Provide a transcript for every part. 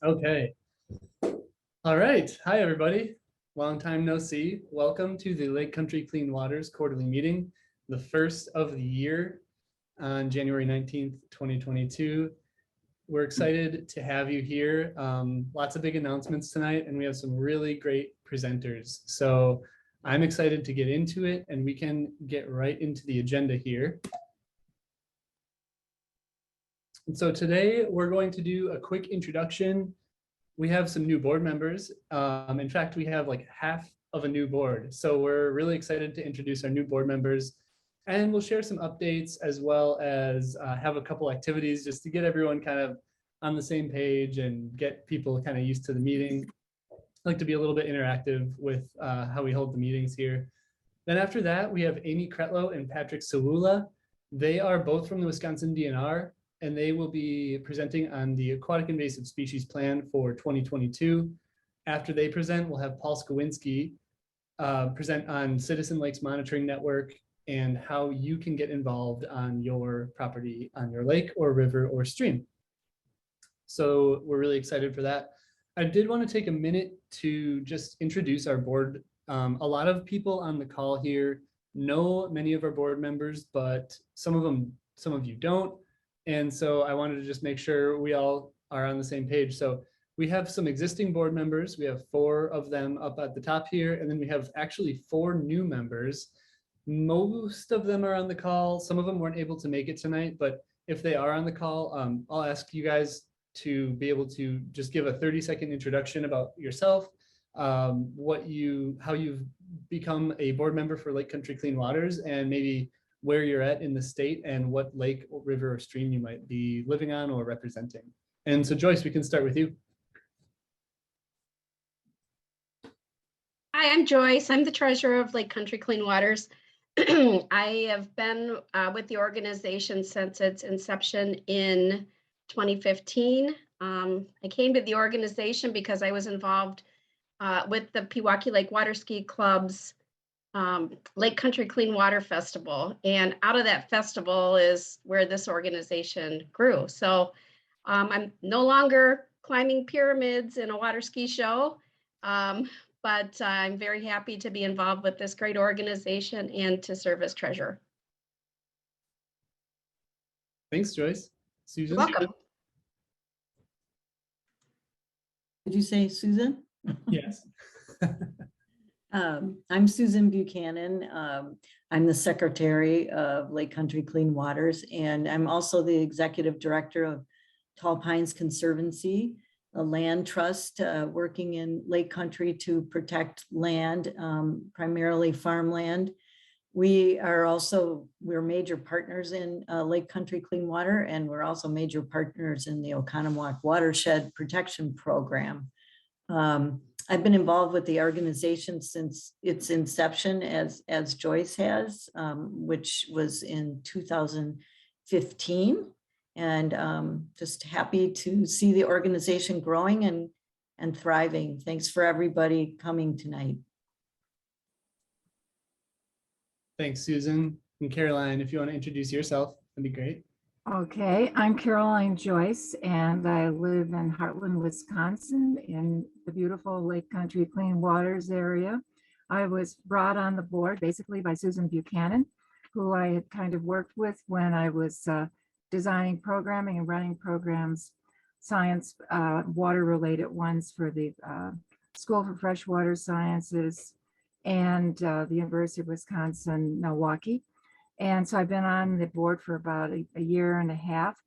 Okay. All right. Hi, everybody. Long time no see. Welcome to the Lake Country Clean Waters quarterly meeting, the first of the year on January 19th, 2022. We're excited to have you here. Lots of big announcements tonight, and we have some really great presenters. So I'm excited to get into it, and we can get right into the agenda here. And so today we're going to do a quick introduction. We have some new board members. In fact, we have like half of a new board. So we're really excited to introduce our new board members, and we'll share some updates as well as have a couple activities just to get everyone kind of on the same page and get people kind of used to the meeting. I like to be a little bit interactive with how we hold the meetings here. Then after that, we have Amy Kretlow and Patrick Siwula. They are both from the Wisconsin DNR, and they will be presenting on the Aquatic Invasive Species Plan for 2022. After they present, we'll have Paul Skawinski present on Citizen Lakes Monitoring Network and how you can get involved on your property, on your lake or river or stream. So we're really excited for that. I did want to take a minute to just introduce our board. A lot of people on the call here know many of our board members, but some of you don't. And so I wanted to just make sure we all are on the same page. So we have some existing board members. We have 4 of them up at the top here. And then we have actually 4 new members. Most of them are on the call. Some of them weren't able to make it tonight, but if they are on the call, I'll ask you guys to be able to just give a 30-second introduction about yourself, how you've become a board member for Lake Country Clean Waters, and maybe where you're at in the state and what lake, or river, or stream you might be living on or representing. And so Joyce, we can start with you. Hi, I'm Joyce. I'm the treasurer of Lake Country Clean Waters. I have been with the organization since its inception in 2015. I came to the organization because I was involved with the Pewaukee Lake Water Ski Club's Lake Country Clean Water Festival. And out of that festival is where this organization grew. So I'm no longer climbing pyramids in a water ski show, but I'm very happy to be involved with this great organization and to serve as treasurer. Thanks, Joyce. Susan? You're welcome. Did you say Susan? Yes. I'm Susan Buchanan. I'm the secretary of Lake Country Clean Waters, and I'm also the executive director of Tall Pines Conservancy, a land trust working in Lake Country to protect land, primarily farmland. We're major partners in Lake Country Clean Water, and we're also major partners in the Oconomowoc Watershed Protection Program. I've been involved with the organization since its inception, as Joyce has, which was in 2015, and just happy to see the organization growing and thriving. Thanks for everybody coming tonight. Thanks, Susan. And Caroline, if you want to introduce yourself, that'd be great. Okay, I'm Caroline Joyce, and I live in Heartland, Wisconsin, in the beautiful Lake Country Clean Waters area. I was brought on the board basically by Susan Buchanan, who I had kind of worked with when I was designing programming and running programs, science, water-related ones for the School for Freshwater Sciences and the University of Wisconsin, Milwaukee. And so I've been on the board for about a year and a half,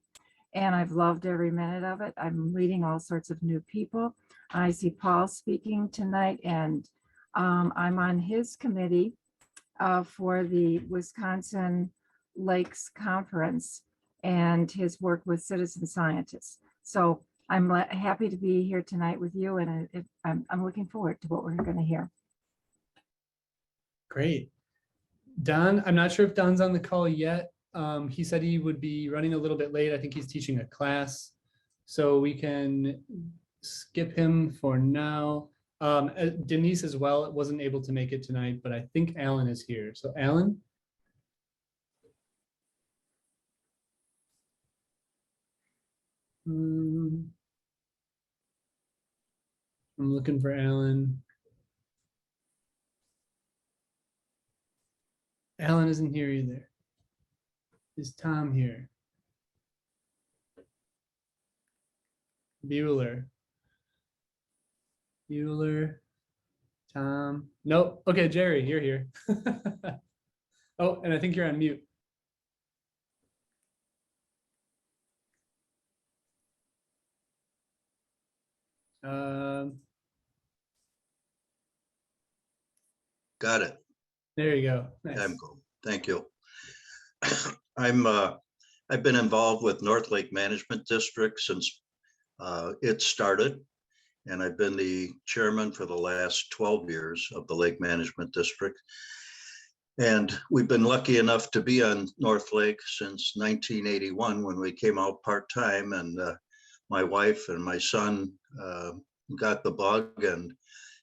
and I've loved every minute of it. I'm meeting all sorts of new people. I see Paul speaking tonight, and I'm on his committee for the Wisconsin Lakes Conference and his work with citizen scientists. So I'm happy to be here tonight with you, and I'm looking forward to what we're going to hear. Great. Don, I'm not sure if Don's on the call yet. He said he would be running a little bit late. I think he's teaching a class, so we can skip him for now. Denise as well wasn't able to make it tonight, but I think Alan is here. So Alan? I'm looking for Alan. Alan isn't here either. Is Tom here? Bueller. Bueller. Tom. Nope. Okay, Jerry, you're here. Oh, and I think you're on mute. Got it. There you go. Nice. I'm cool. Thank you. I've been involved with North Lake Management District since it started, and I've been the chairman for the last 12 years of the Lake Management District. And we've been lucky enough to be on North Lake since 1981 when we came out part-time, and my wife and my son got the bug and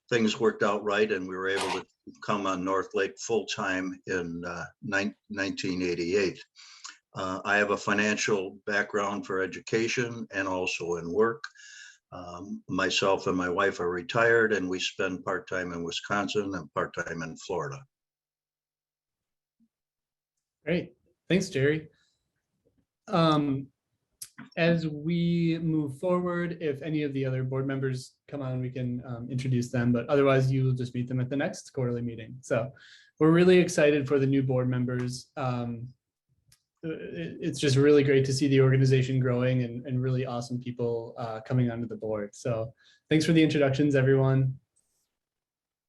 things worked out right, and we were able to come on North Lake full-time in 1988. I have a financial background for education and also in work. Myself and my wife are retired, and we spend part-time in Wisconsin and part-time in Florida. Great. Thanks, Jerry. As we move forward, if any of the other board members come on, we can introduce them, but otherwise you will just meet them at the next quarterly meeting. So we're really excited for the new board members. It's just really great to see the organization growing and really awesome people coming onto the board. So thanks for the introductions, everyone.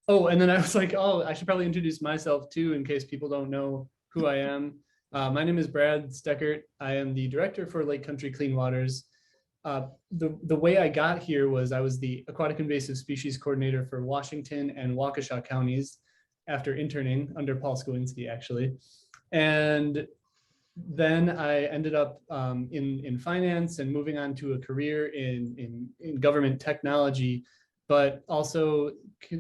Oh, and then I was like, oh, I should probably introduce myself too, in case people don't know who I am. My name is Brad Steckert. I am the director for Lake Country Clean Waters. The way I got here was I was the aquatic invasive species coordinator for Washington and Waukesha counties after interning under Paul Skawinski, actually. And then I ended up in finance and moving on to a career in government technology, but also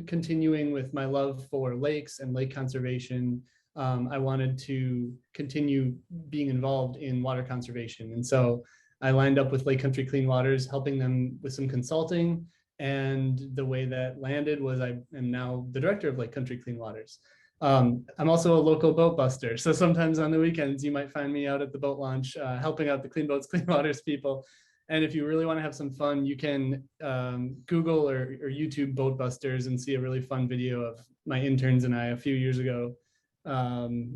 continuing with my love for lakes and lake conservation. I wanted to continue being involved in water conservation. And so I lined up with Lake Country Clean Waters, helping them with some consulting. And the way that landed was I am now the director of Lake Country Clean Waters. I'm also a local boat buster. So sometimes on the weekends, you might find me out at the boat launch, helping out the Clean Boats, Clean Waters people. And if you really want to have some fun, you can Google or YouTube boat busters and see a really fun video of my interns and I a few years ago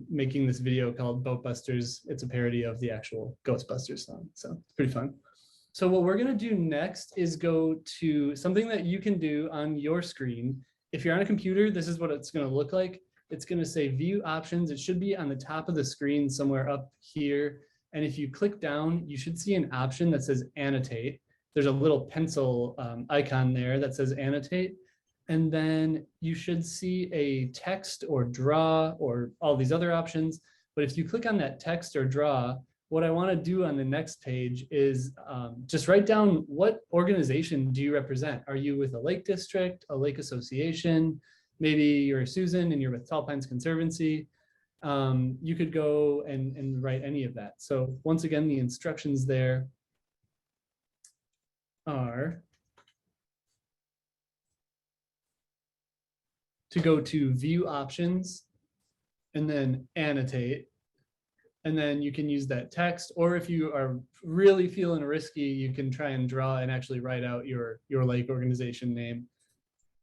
making this video called Boat Busters. It's a parody of the actual Ghostbusters song. So it's pretty fun. So what we're going to do next is go to something that you can do on your screen. If you're on a computer, this is what it's going to look like. It's going to say view options. It should be on the top of the screen somewhere up here. And if you click down, you should see an option that says annotate. There's a little pencil icon there that says annotate. And then you should see a text or draw or all these other options. But if you click on that text or draw, what I want to do on the next page is just write down what organization do you represent? Are you with a lake district, a lake association? Maybe you're Susan and you're with Tall Pines Conservancy. You could go and write any of that. So once again, the instructions there are to go to view options and then annotate. And then you can use that text, or if you are really feeling risky, you can try and draw and actually write out your lake organization name.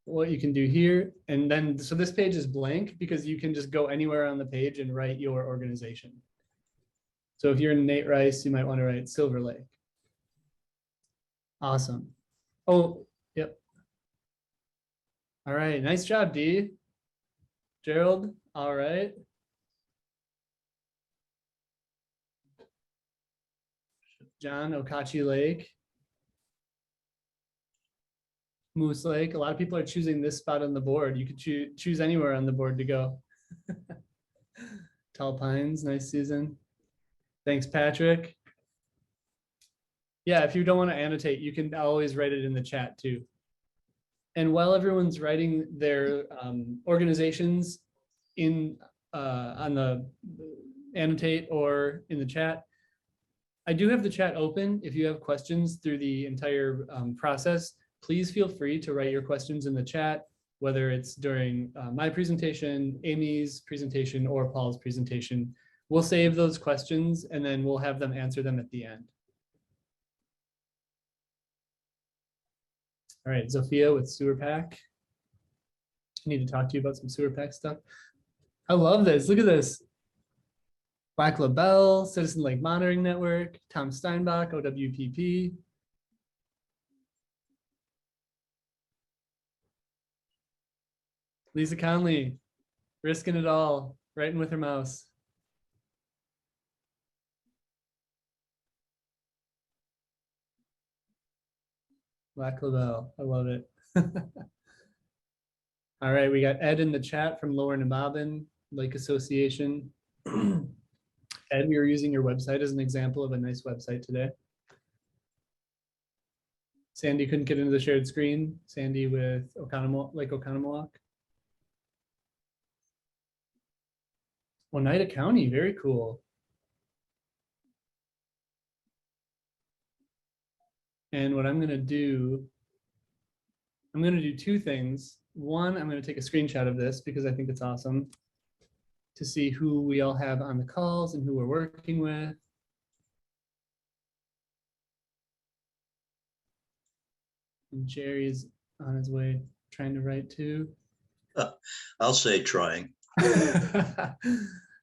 What you can do here, and then, so this page is blank because you can just go anywhere on the page and write your organization. So if you're in Nate Rice, you might want to write Silver Lake. Awesome. Oh, yep. All right, nice job, Dee. Gerald, all right. John, Okachi Lake. Moose Lake. A lot of people are choosing this spot on the board. You could choose anywhere on the board to go. Tall Pines, nice season. Thanks, Patrick. Yeah, if you don't want to annotate, you can always write it in the chat too. And while everyone's writing their organizations in on the annotate or in the chat, I do have the chat open. If you have questions through the entire process, please feel free to write your questions in the chat, whether it's during my presentation, Amy's presentation, or Paul's presentation. We'll save those questions and then we'll have them answer them at the end. All right, Zofia with Sewer Pack. I need to talk to you about some Sewer Pack stuff. I love this. Look at this. Black LaBelle, Citizen Lake Monitoring Network, Tom Steinbach, OWPP. Lisa Conley, risking it all, writing with her mouse. Black LaBelle, I love it. All right, we got Ed in the chat from Lower Nemaben Lake Association. Ed, we were using your website as an example of a nice website today. Sandy couldn't get into the shared screen. Sandy with Lake Oconomowoc. Oneida County, very cool. And what I'm gonna do two things. One, I'm gonna take a screenshot of this because I think it's awesome to see who we all have on the calls and who we're working with. And Jerry's on his way trying to write too. I'll say trying.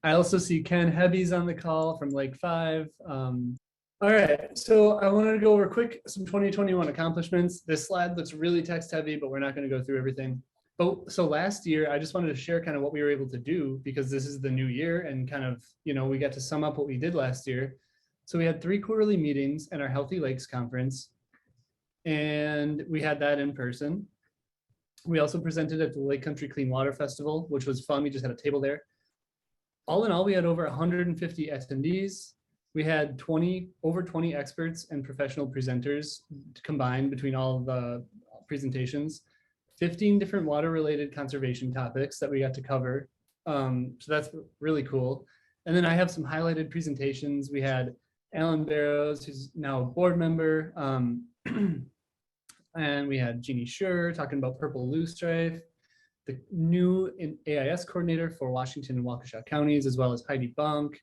I also see Ken Hebby's on the call from Lake 5. All right, so I wanted to go over quick some 2021 accomplishments. This slide looks really text heavy, but we're not going to go through everything. But so last year, I just wanted to share kind of what we were able to do because this is the new year and kind of, you know, we got to sum up what we did last year. So we had 3 quarterly meetings and our Healthy Lakes Conference, and we had that in person. We also presented at the Lake Country Clean Water Festival, which was fun. We just had a table there. All in all, we had over 150 attendees. We had over 20 experts and professional presenters combined between all of the presentations, 15 different water-related conservation topics that we got to cover. So that's really cool. And then I have some highlighted presentations. We had Alan Barrows, who's now a board member, and we had Jeannie Schur talking about purple loosestrife, the new AIS coordinator for Washington and Waukesha counties, as well as Heidi Bunk.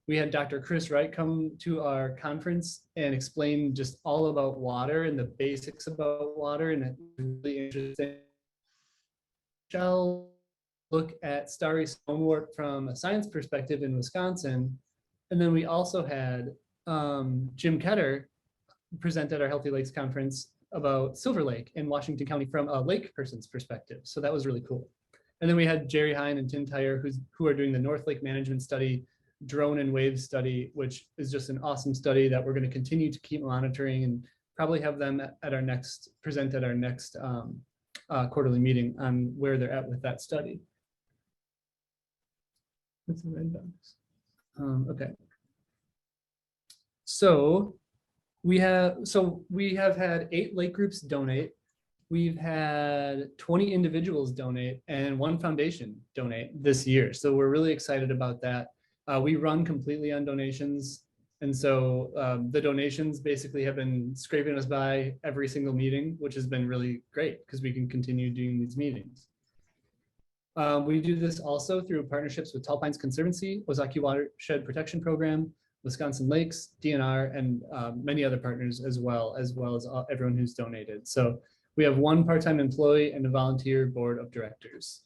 We had Dr. Chris Wright come to our conference and explain just all about water and the basics about water, and it's really interesting. Shall look at starry stonewort from a science perspective in Wisconsin. And then we also had Jim Ketter present at our Healthy Lakes Conference about Silver Lake in Washington County from a lake person's perspective. So that was really cool. And then we had Jerry Hine and Tim Tyre, who are doing the North Lake Management Study, drone and wave study, which is just an awesome study that we're going to continue to keep monitoring and probably have them at our next quarterly meeting on where they're at with that study. What's the red box? Okay. So we have had 8 lake groups donate. We've had 20 individuals donate and 1 foundation donate this year. So we're really excited about that. We run completely on donations. And so the donations basically have been scraping us by every single meeting, which has been really great because we can continue doing these meetings. We do this also through partnerships with Tall Pines Conservancy, Ozaki Watershed Protection Program, Wisconsin Lakes, DNR, and many other partners as well as everyone who's donated. So we have 1 part-time employee and a volunteer board of directors.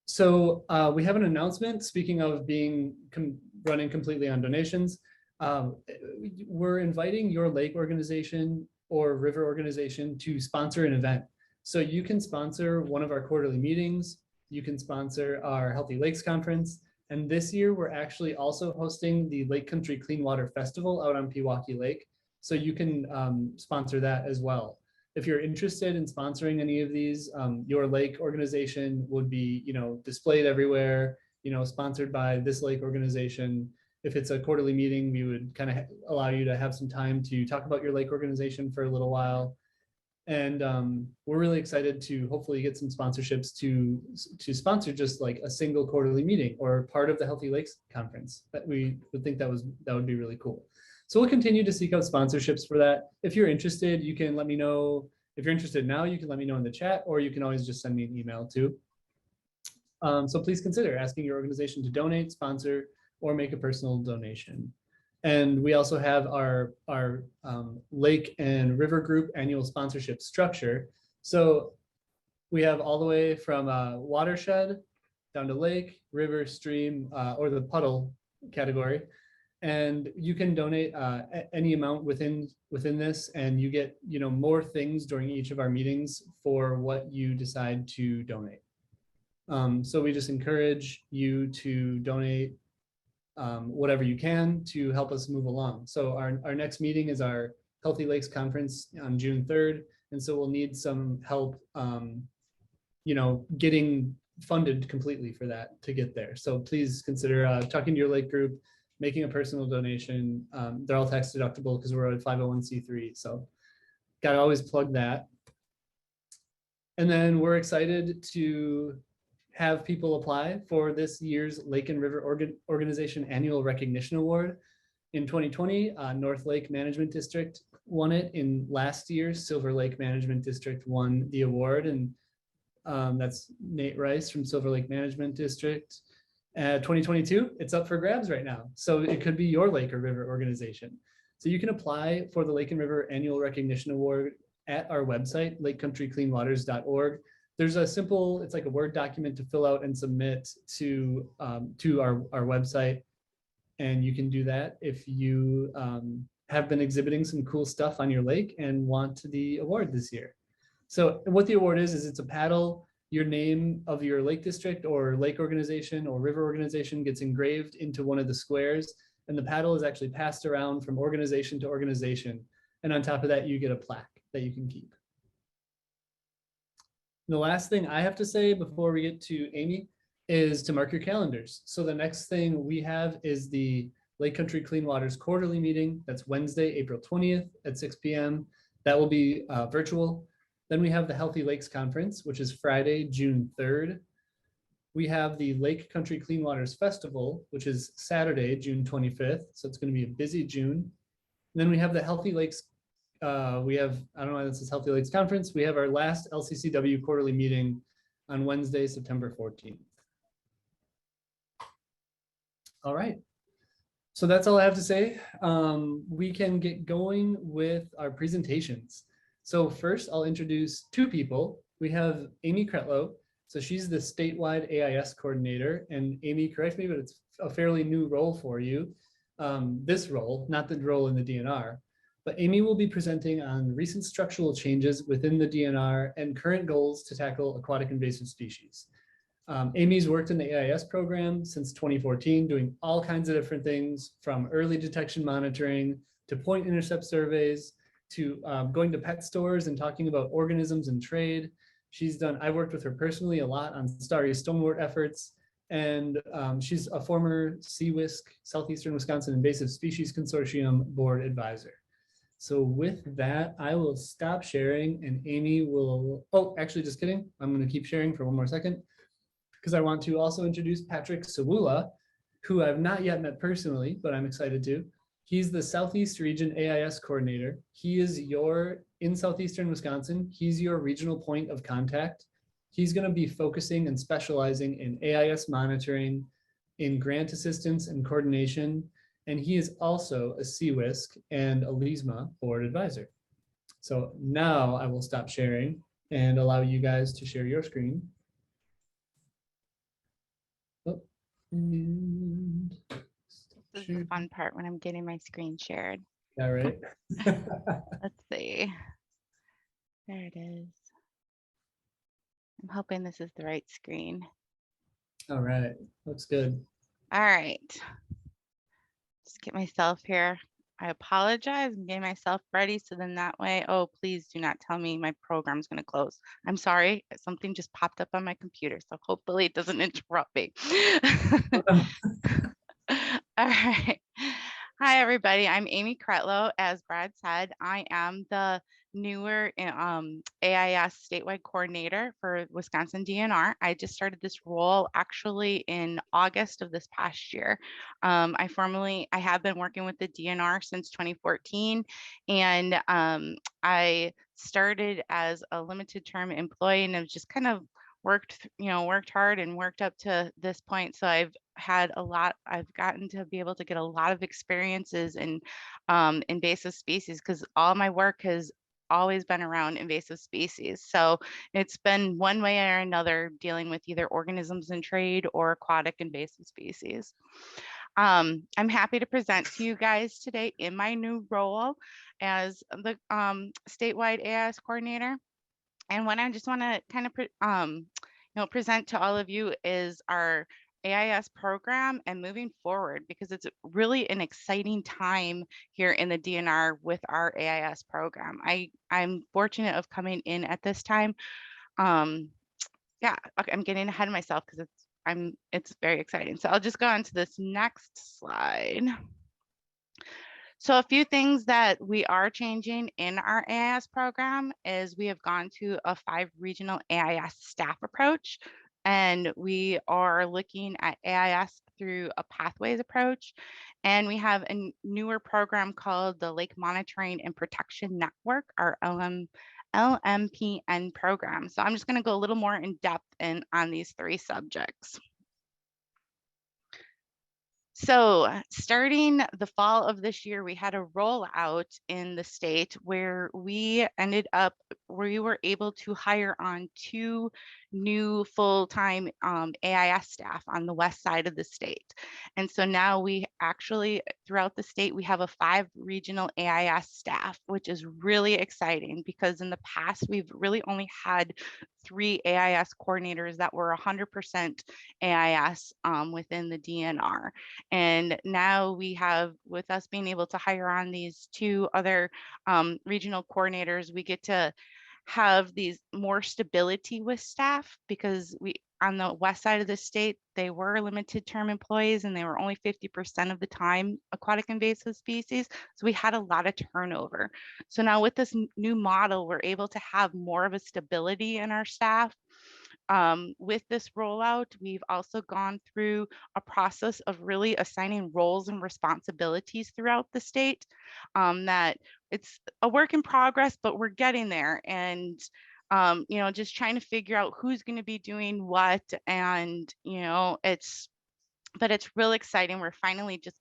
So we have an announcement. Speaking of running completely on donations, we're inviting your lake organization or river organization to sponsor an event. So you can sponsor one of our quarterly meetings. You can sponsor our Healthy Lakes Conference. And this year, we're actually also hosting the Lake Country Clean Water Festival out on Pewaukee Lake. So you can sponsor that as well. If you're interested in sponsoring any of these, your lake organization would be, displayed everywhere, sponsored by this lake organization. If it's a quarterly meeting, we would kind of allow you to have some time to talk about your lake organization for a little while. And we're really excited to hopefully get some sponsorships to sponsor just like a single quarterly meeting or part of the Healthy Lakes Conference. That we would think that would be really cool. So we'll continue to seek out sponsorships for that. If you're interested, you can let me know. If you're interested now, you can let me know in the chat, or you can always just send me an email too. So please consider asking your organization to donate, sponsor, or make a personal donation. And we also have our lake and river group annual sponsorship structure. So we have all the way from watershed down to lake, river, stream, or the puddle category. And you can donate any amount within this, and you get more things during each of our meetings for what you decide to donate. So we just encourage you to donate whatever you can to help us move along. So our next meeting is our Healthy Lakes Conference on June 3rd. And so we'll need some help, getting funded completely for that to get there. So please consider talking to your lake group, making a personal donation. They're all tax deductible because we're a 501c3. So got to always plug that. And then we're excited to have people apply for this year's Lake and River Organization Annual Recognition Award. In 2020, North Lake Management District won it. In last year's Silver Lake Management District won the award, and that's Nate Rice from Silver Lake Management District. 2022, it's up for grabs right now. So it could be your lake or river organization. So you can apply for the Lake and River Annual Recognition Award at our website, lakecountrycleanwaters.org. There's a simple, it's like a Word document to fill out and submit to our website. And you can do that if you have been exhibiting some cool stuff on your lake and want the award this year. So what the award is it's a paddle. Your name of your lake district or lake organization or river organization gets engraved into one of the squares, and the paddle is actually passed around from organization to organization. And on top of that, you get a plaque that you can keep. The last thing I have to say before we get to Amy is to mark your calendars. So the next thing we have is the Lake Country Clean Waters quarterly meeting. That's Wednesday, April 20th at 6 p.m. That will be virtual. Then we have the Healthy Lakes Conference, which is Friday, June 3rd. We have the Lake Country Clean Waters Festival, which is Saturday, June 25th. So it's going to be a busy June. And then we have the Healthy Lakes I don't know why this is Healthy Lakes Conference. We have our last LCCW quarterly meeting on Wednesday, September 14th. All right. So that's all I have to say. We can get going with our presentations. So first, I'll introduce two people. We have Amy Kretlow. So she's the statewide AIS coordinator. And Amy, correct me, but it's a fairly new role for you. This role, not the role in the DNR. But Amy will be presenting on recent structural changes within the DNR and current goals to tackle aquatic invasive species. Amy's worked in the AIS program since 2014, doing all kinds of different things from early detection monitoring to point intercept surveys to going to pet stores and talking about organisms and trade. I worked with her personally a lot on starry stonewort efforts, and she's a former CWISC, Southeastern Wisconsin Invasive Species Consortium board advisor. So with that, I will stop sharing and Amy will, actually just kidding. I'm going to keep sharing for one more second because I want to also introduce Patrick Siwula, who I've not yet met personally, but I'm excited to. He's the Southeast Region AIS coordinator. He is in Southeastern Wisconsin, he's your regional point of contact. He's going to be focusing and specializing in AIS monitoring, in grant assistance and coordination. And he is also a CWISC and a LISMA board advisor. So now I will stop sharing and allow you guys to share your screen. This is the fun part when I'm getting my screen shared. Yeah, right. Let's see. There it is. I'm hoping this is the right screen. All right, looks good. All right. Just get myself here. I apologize. I'm getting myself ready. So then that way, oh, please do not tell me my program's going to close. I'm sorry. Something just popped up on my computer. So hopefully it doesn't interrupt me. All right. Hi, everybody. I'm Amy Kretlow. As Brad said, I am the newer AIS statewide coordinator for Wisconsin DNR. I just started this role actually in August of this past year. I have been working with the DNR since 2014, and I started as a limited term employee, and I've just kind of worked hard and worked up to this point. So I've gotten to be able to get a lot of experiences in invasive species, because all my work has always been around invasive species. So it's been one way or another dealing with either organisms in trade or aquatic invasive species. I'm happy to present to you guys today in my new role as the statewide AIS coordinator. And what I just want to kind of present to all of you is our AIS program and moving forward, because it's really an exciting time here in the DNR with our AIS program. I'm fortunate of coming in at this time. Yeah, okay, I'm getting ahead of myself because it's very exciting. So I'll just go on to this next slide. So a few things that we are changing in our AIS program is we have gone to a 5 regional AIS staff approach, and we are looking at AIS through a pathways approach. And we have a newer program called the Lake Monitoring and Protection Network, our LMPN program. So I'm just going to go a little more in depth on these 3 subjects. So starting the fall of this year, we had a rollout in the state where we were able to hire on 2 new full-time AIS staff on the west side of the state. And so now we actually, throughout the state, we have a 5 regional AIS staff, which is really exciting, because in the past, we've really only had 3 AIS coordinators that were 100% AIS within the DNR. And now we have, with us being able to hire on these 2 other regional coordinators, we get to have these more stability with staff, because on the west side of the state, they were limited term employees and they were only 50% of the time aquatic invasive species. So we had a lot of turnover. So now with this new model, we're able to have more of a stability in our staff. With this rollout, we've also gone through a process of really assigning roles and responsibilities throughout the state. That it's a work in progress, but we're getting there. And just trying to figure out who's going to be doing what. And it's really exciting. We're finally just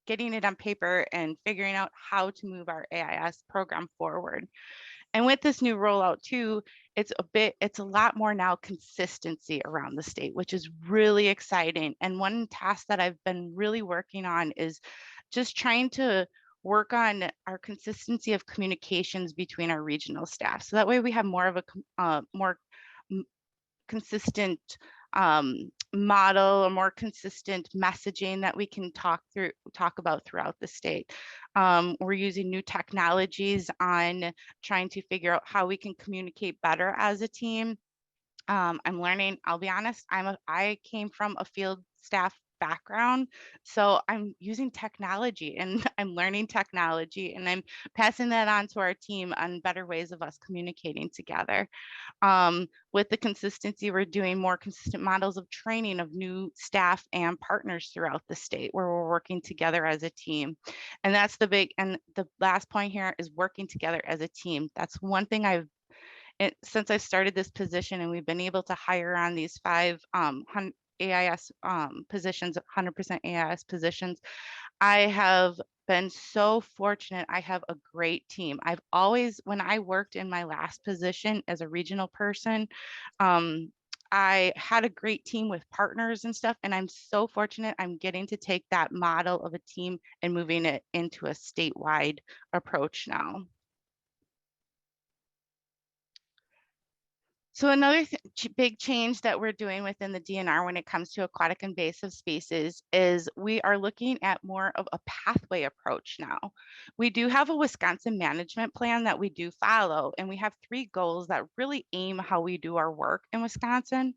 getting it on paper and figuring out how to move our AIS program forward. And with this new rollout too, it's a lot more now consistency around the state, which is really exciting. And one task that I've been really working on is just trying to work on our consistency of communications between our regional staff. So that way we have more of a more consistent model, a more consistent messaging that we can talk about throughout the state. We're using new technologies on trying to figure out how we can communicate better as a team. I'm learning, I'll be honest, I came from a field staff background, so I'm using technology and I'm learning technology, and I'm passing that on to our team on better ways of us communicating together. With the consistency, we're doing more consistent models of training of new staff and partners throughout the state, where we're working together as a team. And that's and the last point here is working together as a team. That's one thing since I started this position, and we've been able to hire on these 5 AIS positions, 100% AIS positions, I have been so fortunate. I have a great team. When I worked in my last position as a regional person, I had a great team with partners and stuff, and I'm so fortunate I'm getting to take that model of a team and moving it into a statewide approach now. So another big change that we're doing within the DNR when it comes to aquatic invasive species is we are looking at more of a pathway approach now. We do have a Wisconsin management plan that we do follow, and we have 3 goals that really aim how we do our work in Wisconsin.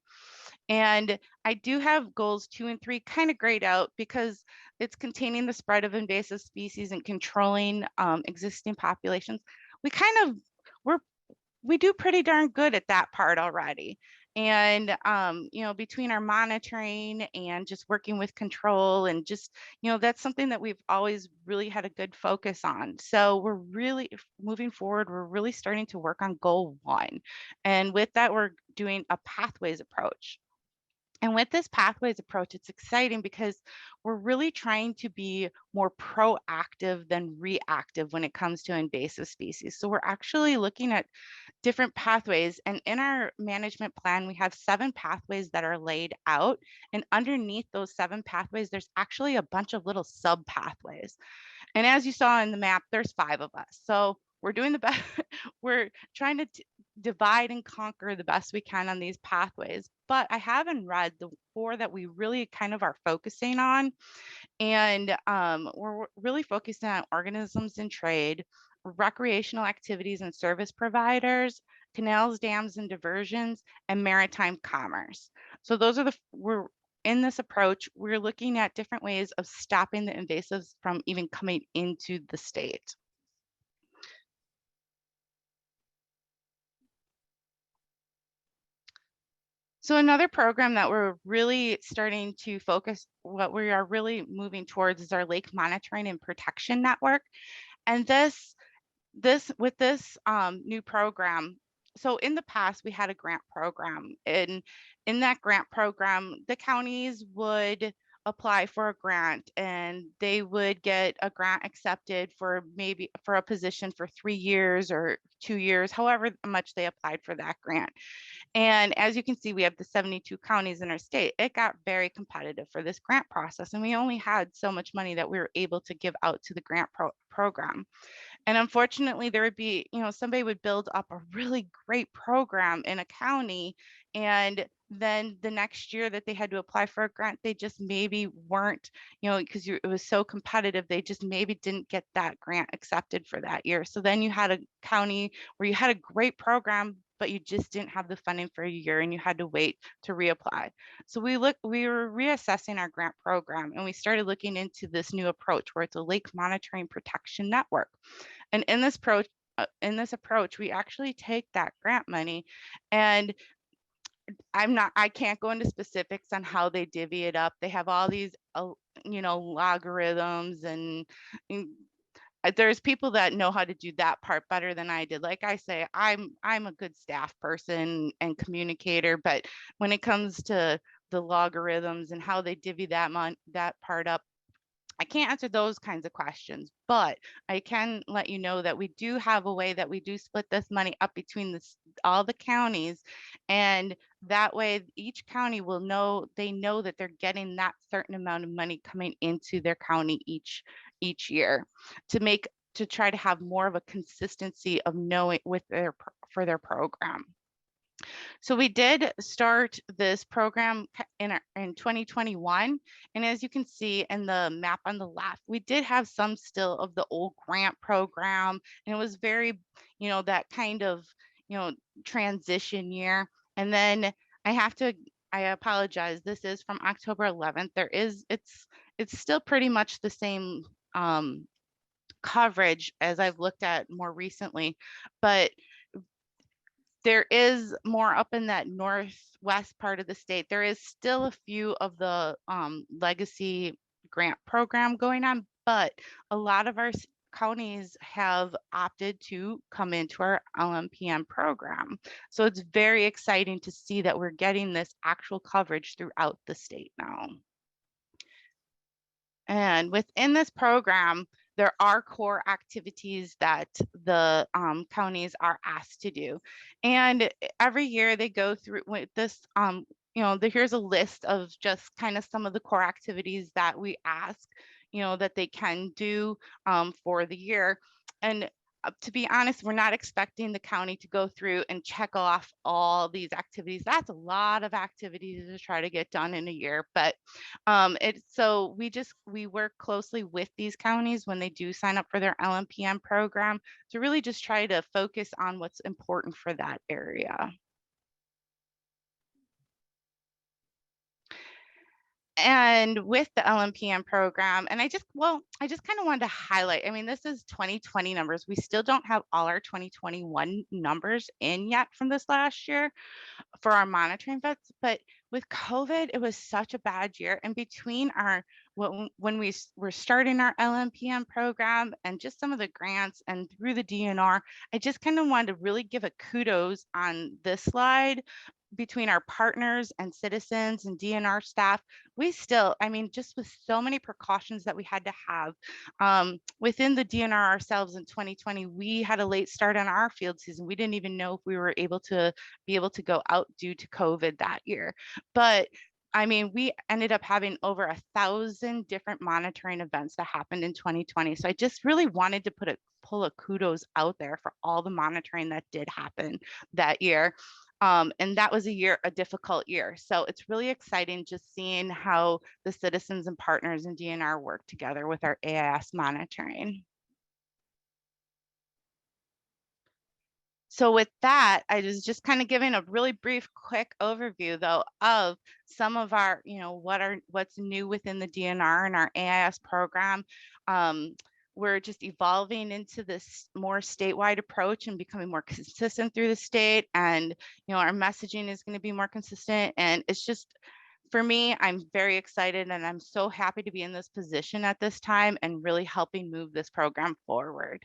And I do have goals 2 and 3 kind of grayed out, because it's containing the spread of invasive species and controlling existing populations. we do pretty darn good at that part already. And, between our monitoring and just working with control and just, that's something that we've always really had a good focus on. So we're really moving forward, we're really starting to work on goal 1. And with that, we're doing a pathways approach. And with this pathways approach, it's exciting because we're really trying to be more proactive than reactive when it comes to invasive species. So we're actually looking at different pathways. And in our management plan, we have 7 pathways that are laid out. And underneath those 7 pathways, there's actually a bunch of little sub pathways. And as you saw in the map, there's 5 of us. So we're doing the best. We're trying to divide and conquer the best we can on these pathways. But I have in red the 4 that we really kind of are focusing on. And we're really focusing on organisms in trade, recreational activities and service providers, canals, dams, and diversions, and maritime commerce. So those are we're in this approach, we're looking at different ways of stopping the invasives from even coming into the state. So another program that we're really starting to focus, what we are really moving towards, is our lake monitoring and protection network. And with this new program, so in the past we had a grant program, and in that grant program, the counties would apply for a grant and they would get a grant accepted for maybe for a position for 3 years or 2 years, however much they applied for that grant. And as you can see, we have the 72 counties in our state. It got very competitive for this grant process, and we only had so much money that we were able to give out to the grant program. And unfortunately, there would be, somebody would build up a really great program in a county, and then the next year that they had to apply for a grant, they just maybe weren't, because it was so competitive, they just maybe didn't get that grant accepted for that year. So then you had a county where you had a great program, but you just didn't have the funding for a year and you had to wait to reapply. So we were reassessing our grant program, and we started looking into this new approach where it's a lake monitoring protection network. And in this approach, we actually take that grant money, and I can't go into specifics on how they divvy it up. They have all these, logarithms, and there's people that know how to do that part better than I did. Like I say, I'm a good staff person and communicator, but when it comes to the logarithms and how they divvy that part up, I can't answer those kinds of questions, but I can let you know that we do have a way that we do split this money up between all the counties, and that way each county will know, they know that they're getting that certain amount of money coming into their county each year to try to have more of a consistency of knowing for their program. So we did start this program in 2021. And as you can see in the map on the left, we did have some still of the old grant program. And it was very, that kind of, transition year. And then I apologize. This is from October 11th. It's still pretty much the same coverage as I've looked at more recently, but there is more up in that northwest part of the state. There is still a few of the legacy grant program going on, but a lot of our counties have opted to come into our LMPM program. So it's very exciting to see that we're getting this actual coverage throughout the state now. And within this program, there are core activities that the counties are asked to do. And every year they go through with this, here's a list of just kind of some of the core activities that we ask, that they can do for the year. And to be honest, we're not expecting the county to go through and check off all these activities. That's a lot of activities to try to get done in a year. But so we work closely with these counties when they do sign up for their LMPM program to really just try to focus on what's important for that area. and with the LMPM program, and I just kind of wanted to highlight, I mean, this is 2020 numbers. We still don't have all our 2021 numbers in yet from this last year for our monitoring vets, but with COVID, it was such a bad year. And between when we were starting our LMPM program and just some of the grants and through the DNR, I just kind of wanted to really give a kudos on this slide between our partners and citizens and DNR staff. We still, I mean, just with so many precautions that we had to have within the DNR ourselves in 2020, we had a late start on our field season. We didn't even know if we were able to go out due to COVID that year. But I mean, we ended up having over 1,000 different monitoring events that happened in 2020. So I just really wanted to pull a kudos out there for all the monitoring that did happen that year. And that was a difficult year. So it's really exciting just seeing how the citizens and partners in DNR work together with our AIS monitoring. So with that, I was just kind of giving a really brief, quick overview though of some of our, what's new within the DNR and our AIS program. We're just evolving into this more statewide approach and becoming more consistent through the state. And, our messaging is going to be more consistent. And it's just, for me, I'm very excited and I'm so happy to be in this position at this time and really helping move this program forward.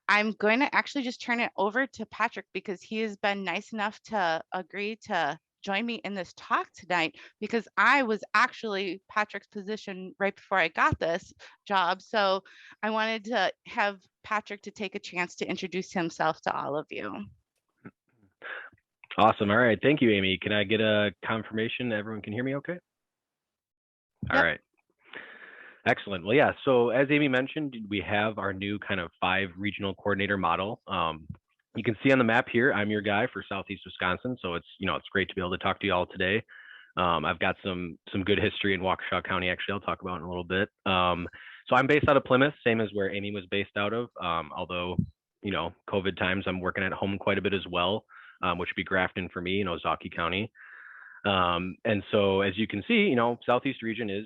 I'm going to actually just turn it over to Patrick because he has been nice enough to agree to join me in this talk tonight, because I was actually Patrick's position right before I got this job. So I wanted to have Patrick to take a chance to introduce himself to all of you. Awesome. All right. Thank you, Amy. Can I get a confirmation that everyone can hear me okay? All right. Excellent. Well, yeah, so as Amy mentioned, we have our new kind of 5 regional coordinator model. You can see on the map here, I'm your guy for Southeast Wisconsin. So it's, it's great to be able to talk to you all today. I've got some good history in Waukesha County, actually, I'll talk about in a little bit. So I'm based out of Plymouth, same as where Amy was based out of. Although, COVID times, I'm working at home quite a bit as well, which would be Grafton for me, Ozaukee County. And so as you can see, Southeast region is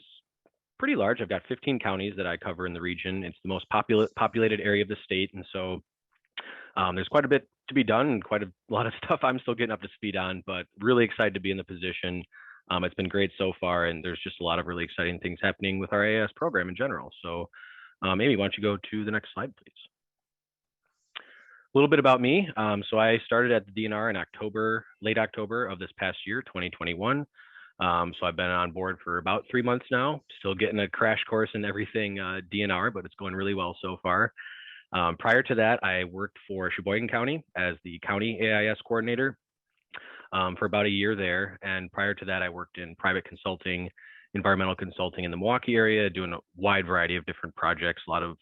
pretty large. I've got 15 counties that I cover in the region. It's the most populated area of the state. And so there's quite a bit to be done and quite a lot of stuff I'm still getting up to speed on, but really excited to be in the position. It's been great so far, and there's just a lot of really exciting things happening with our AIS program in general. So Amy, why don't you go to the next slide, please? A little bit about me. So I started at the DNR in late October of this past year, 2021. So I've been on board for about 3 months now, still getting a crash course in everything DNR, but it's going really well so far. Prior to that, I worked for Sheboygan County as the county AIS coordinator for about a year there. And prior to that, I worked in private consulting, environmental consulting in the Milwaukee area, doing a wide variety of different projects, a lot of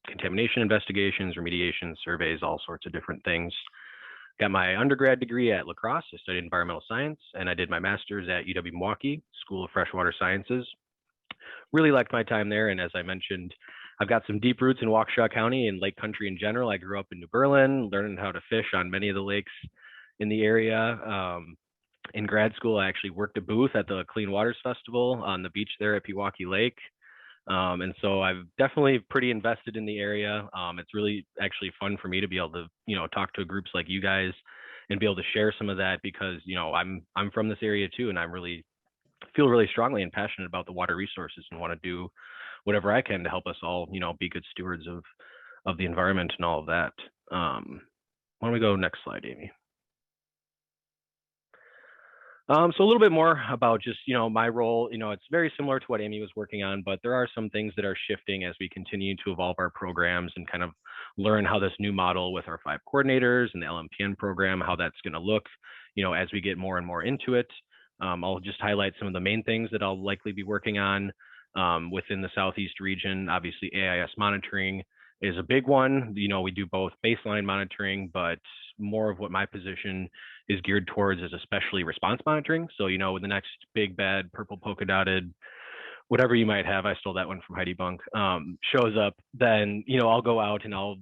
contamination investigations, remediation, surveys, all sorts of different things. Got my undergrad degree at La Crosse. I studied environmental science, and I did my master's at UW-Milwaukee School of Freshwater Sciences. Really liked my time there, and as I mentioned, I've got some deep roots in Waukesha County and Lake Country in general. I grew up in New Berlin, learning how to fish on many of the lakes in the area. In grad school, I actually worked a booth at the Clean Waters Festival on the beach there at Pewaukee Lake. And so I've definitely pretty invested in the area. It's really actually fun for me to be able to, talk to groups like you guys and be able to share some of that because, I'm from this area too, and I feel really strongly and passionate about the water resources and want to do whatever I can to help us all, be good stewards of the environment and all of that. Why don't we go next slide, Amy? So a little bit more about just, my role. It's very similar to what Amy was working on, but there are some things that are shifting as we continue to evolve our programs and kind of learn how this new model with our 5 coordinators and the LMPN program, how that's going to look, as we get more and more into it. I'll just highlight some of the main things that I'll likely be working on within the Southeast region. Obviously, AIS monitoring is a big one. We do both baseline monitoring, but more of what my position is geared towards is especially response monitoring. So, when the next big bad purple polka dotted, whatever you might have, I stole that one from Heidi Bunk, shows up, then, I'll go out and I'll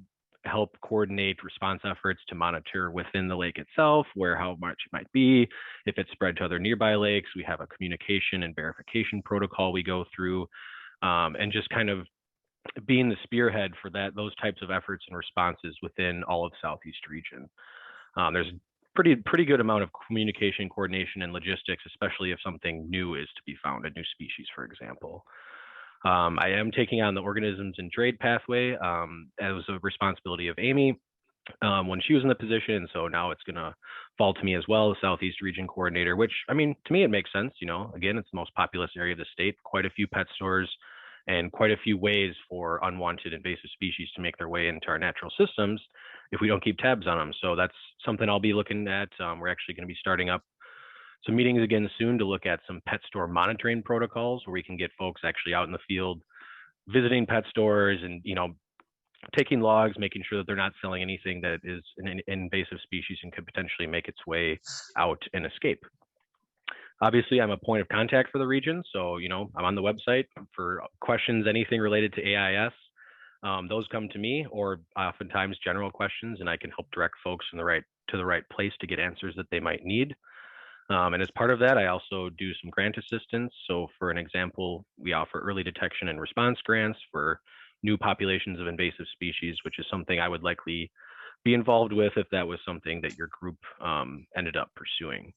help coordinate response efforts to monitor within the lake itself, where how much it might be. If it's spread to other nearby lakes, we have a communication and verification protocol we go through, and just kind of being the spearhead for those types of efforts and responses within all of Southeast region. There's pretty good amount of communication, coordination, and logistics, especially if something new is to be found, a new species, for example. I am taking on the organisms and trade pathway as a responsibility of Amy when she was in the position. So now it's going to fall to me as well, the Southeast Region Coordinator, which, I mean, to me, it makes sense. You know, again, it's the most populous area of the state, quite a few pet stores and quite a few ways for unwanted invasive species to make their way into our natural systems if we don't keep tabs on them. So that's something I'll be looking at. We're actually going to be starting up some meetings again soon to look at some pet store monitoring protocols where we can get folks actually out in the field visiting pet stores and, you know, taking logs, making sure that they're not selling anything that is an invasive species and could potentially make its way out and escape. Obviously, I'm a point of contact for the region. So, you know, I'm on the website for questions, anything related to AIS. Those come to me, or oftentimes general questions, and I can help direct folks to the right place to get answers that they might need. And as part of that, I also do some grant assistance. So for an example, we offer early detection and response grants for new populations of invasive species, which is something I would likely be involved with if that was something that your group ended up pursuing.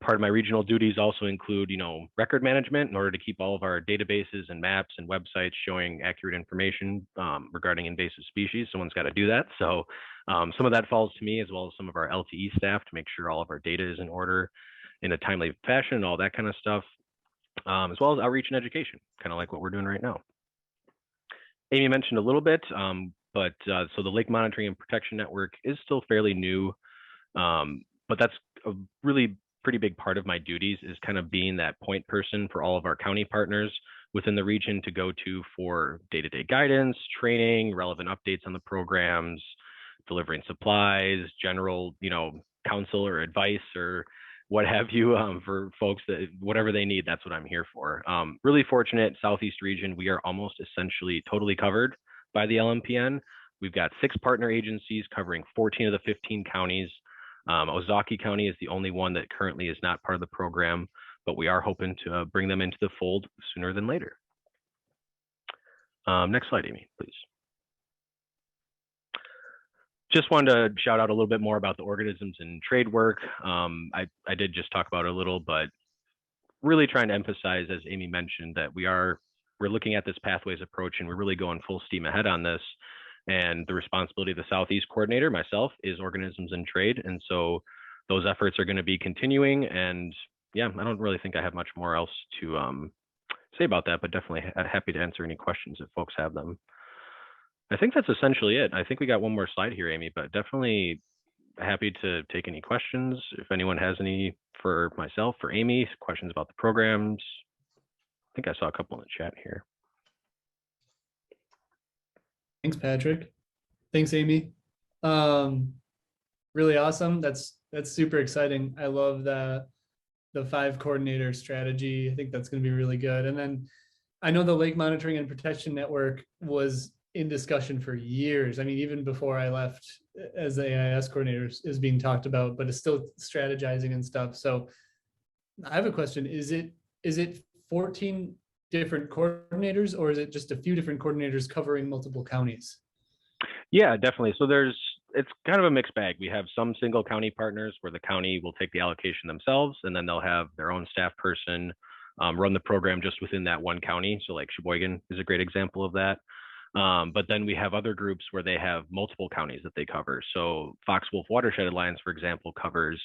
Part of my regional duties also include, you know, record management in order to keep all of our databases and maps and websites showing accurate information regarding invasive species. Someone's got to do that. So some of that falls to me, as well as some of our LTE staff, to make sure all of our data is in order in a timely fashion and all that kind of stuff, as well as outreach and education, kind of like what we're doing right now. Amy mentioned a little bit, so the Lake Monitoring and Protection Network is still fairly new, but that's a really pretty big part of my duties, is kind of being that point person for all of our county partners within the region to go to for day-to-day guidance, training, relevant updates on the programs, delivering supplies, general, you know, counsel or advice or what have you, for folks that whatever they need, that's what I'm here for. Really fortunate, Southeast region, we are almost essentially totally covered by the LMPN. We've got 6 partner agencies covering 14 of the 15 counties. Ozaukee County is the only one that currently is not part of the program, but we are hoping to bring them into the fold sooner than later. Next slide, Amy, please. Just wanted to shout out a little bit more about the organisms and trade work. I did just talk about it a little, but really trying to emphasize, as Amy mentioned, that we're looking at this pathways approach and we're really going full steam ahead on this. And the responsibility of the Southeast coordinator, myself, is organisms and trade. And so those efforts are going to be continuing. And yeah, I don't really think I have much more else to say about that, but definitely happy to answer any questions if folks have them. I think that's essentially it. I think we got one more slide here, Amy, but definitely happy to take any questions. If anyone has any for myself, for Amy, questions about the programs. I think I saw a couple in the chat here. Thanks, Patrick. Thanks, Amy. Really awesome. That's super exciting. I love the 5 coordinator strategy. I think that's going to be really good. And then I know the Lake Monitoring and Protection Network was in discussion for years. I mean, even before I left as the AIS coordinator is being talked about, but it's still strategizing and stuff. So I have a question. Is it 14 different coordinators, or is it just a few different coordinators covering multiple counties? Yeah, definitely. So it's kind of a mixed bag. We have some single county partners where the county will take the allocation themselves, and then they'll have their own staff person run the program just within that one county. So like Sheboygan is a great example of that. But then we have other groups where they have multiple counties that they cover. So Fox Wolf Watershed Alliance, for example, covers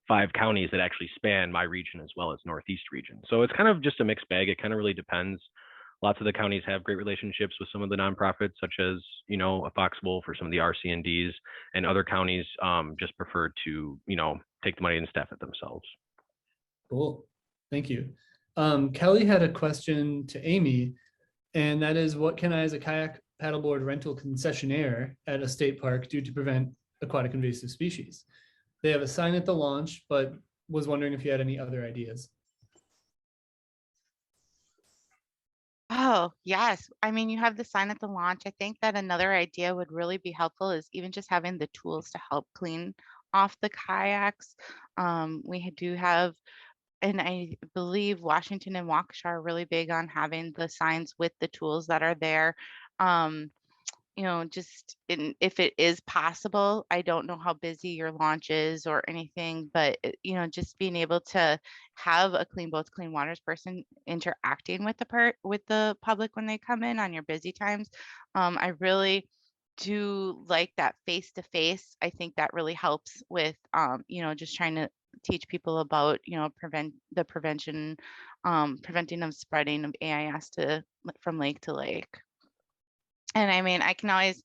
5 counties that actually span my region as well as Northeast region. So it's kind of just a mixed bag. It kind of really depends. Lots of the counties have great relationships with some of the nonprofits, such as, you know, a Fox Wolf or some of the RC&Ds, and other counties just prefer to, you know, take the money and staff it themselves. Cool. Thank you. Kelly had a question to Amy, and that is, what can I, as a kayak paddleboard rental concessionaire at a state park, do to prevent aquatic invasive species? They have a sign at the launch, but was wondering if you had any other ideas. Oh, yes. I mean, you have the sign at the launch. I think that another idea would really be helpful is even just having the tools to help clean off the kayaks. We do have, and I believe Washington and Waukesha are really big on having the signs with the tools that are there. Um, just if it is possible, I don't know how busy your launch is or anything, but just being able to have a Clean Boats, Clean Waters person interacting with the public when they come in on your busy times. I really do like that face to face. I think that really helps with just trying to teach people about preventing of spreading of AIS from lake to lake. And I mean, I can always,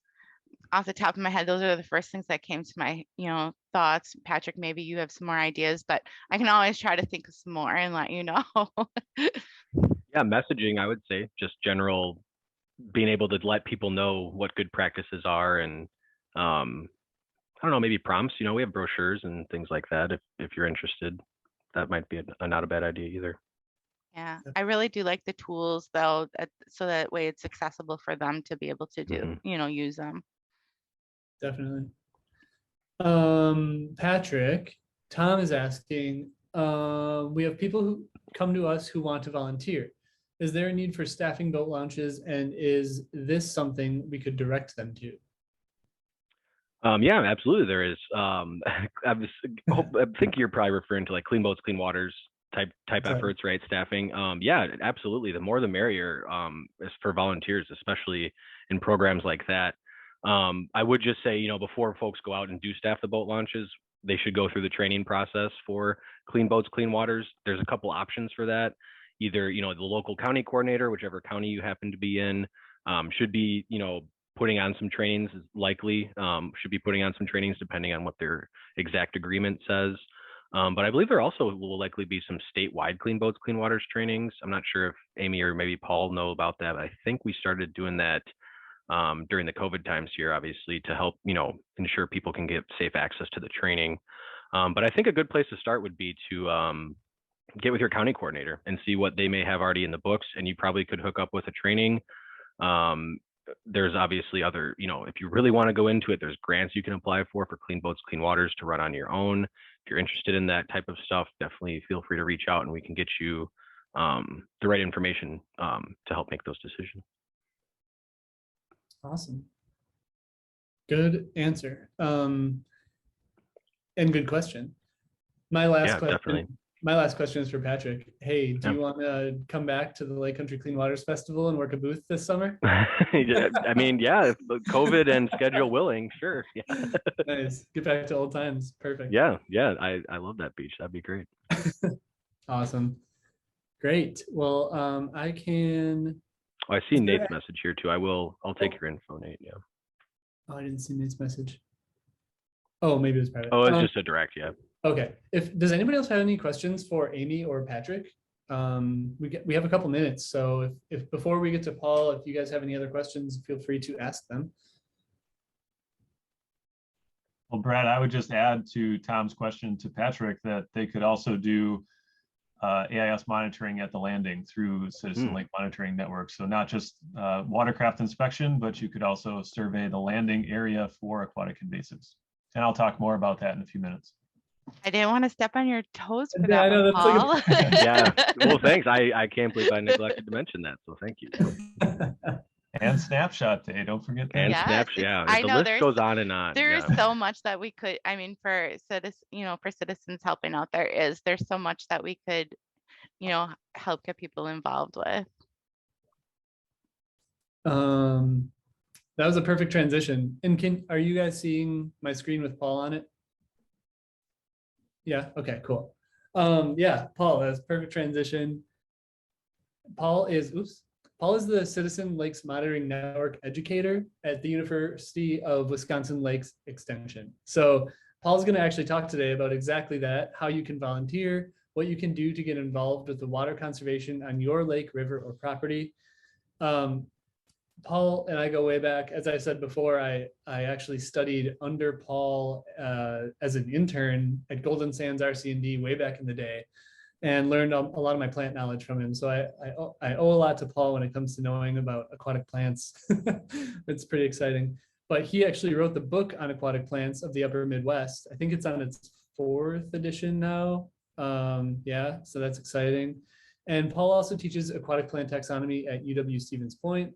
off the top of my head, those are the first things that came to my, thoughts. Patrick, maybe you have some more ideas, but I can always try to think of some more and let you know. Yeah, messaging, I would say, just general being able to let people know what good practices are, and I don't know, maybe prompts. We have brochures and things like that. If you're interested, that might be not a bad idea either. Yeah, I really do like the tools though, so that way it's accessible for them to be able to do, use them. Definitely. Patrick, Tom is asking, we have people who come to us who want to volunteer. Is there a need for staffing boat launches, and is this something we could direct them to? Yeah, absolutely. There is. I think you're probably referring to like Clean Boats, Clean Waters type Exactly. efforts, right? Staffing. Yeah, absolutely. The more the merrier, is for volunteers, especially in programs like that. I would just say, before folks go out and do staff the boat launches, they should go through the training process for Clean Boats, Clean Waters. There's a couple options for that. Either, the local county coordinator, whichever county you happen to be in, should be, putting on some trainings, likely should be putting on some trainings depending on what their exact agreement says. But I believe there also will likely be some statewide Clean Boats, Clean Waters trainings. I'm not sure if Amy or maybe Paul know about that, but I think we started doing that during the COVID times here, obviously, to help, ensure people can get safe access to the training. But I think a good place to start would be to get with your county coordinator and see what they may have already in the books, and you probably could hook up with a training. There's obviously other, if you really want to go into it, there's grants you can apply for Clean Boats, Clean Waters to run on your own. If you're interested in that type of stuff, definitely feel free to reach out and we can get you the right information to help make those decisions. Awesome. Good answer. And good question. My last question. Definitely. My last question is for Patrick. Hey, do you want to come back to the Lake Country Clean Waters Festival and work a booth this summer? Yeah, I mean, yeah, COVID and schedule willing, sure. Yeah. Nice. Get back to old times. Perfect. Yeah. I love that beach. That'd be great. Awesome. Great. Well, I can. Oh, I see Nate's message here too. I'll take your info, Nate. Yeah. Oh, I didn't see Nate's message. Oh, maybe it was private. Oh, it's just a direct, yeah. Okay. Does anybody else have any questions for Amy or Patrick? We have a couple minutes, so if before we get to Paul, if you guys have any other questions, feel free to ask them. Well, Brad, I would just add to Tom's question to Patrick that they could also do AIS monitoring at the landing through Citizen Lake Monitoring Network. So not just watercraft inspection, but you could also survey the landing area for aquatic invasives. And I'll talk more about that in a few minutes. I didn't want to step on your toes for Yeah, that I know, one, Paul. like Yeah. Well, thanks. I can't believe I neglected to mention that. So thank you. And Snapshot Day, don't forget that. And Yes, Snapshot, yeah. I The know list goes on and on. There's Yeah. so much that we could, I mean, for citizens helping out, there's so much that we could, help get people involved with. That was a perfect transition. And are you guys seeing my screen with Paul on it? Yeah, okay, cool. Yeah, Paul, that's perfect transition. Paul is the Citizen Lakes Monitoring Network educator at the University of Wisconsin Lakes Extension. So Paul's going to actually talk today about exactly that, how you can volunteer, what you can do to get involved with the water conservation on your lake, river, or property. Paul and I go way back. As I said before, I actually studied under Paul as an intern at Golden Sands RC&D way back in the day. and learned a lot of my plant knowledge from him. So I owe a lot to Paul when it comes to knowing about aquatic plants. It's pretty exciting. But he actually wrote the book on aquatic plants of the Upper Midwest. I think it's on its 4th edition now. Yeah, so that's exciting. And Paul also teaches aquatic plant taxonomy at UW-Stevens Point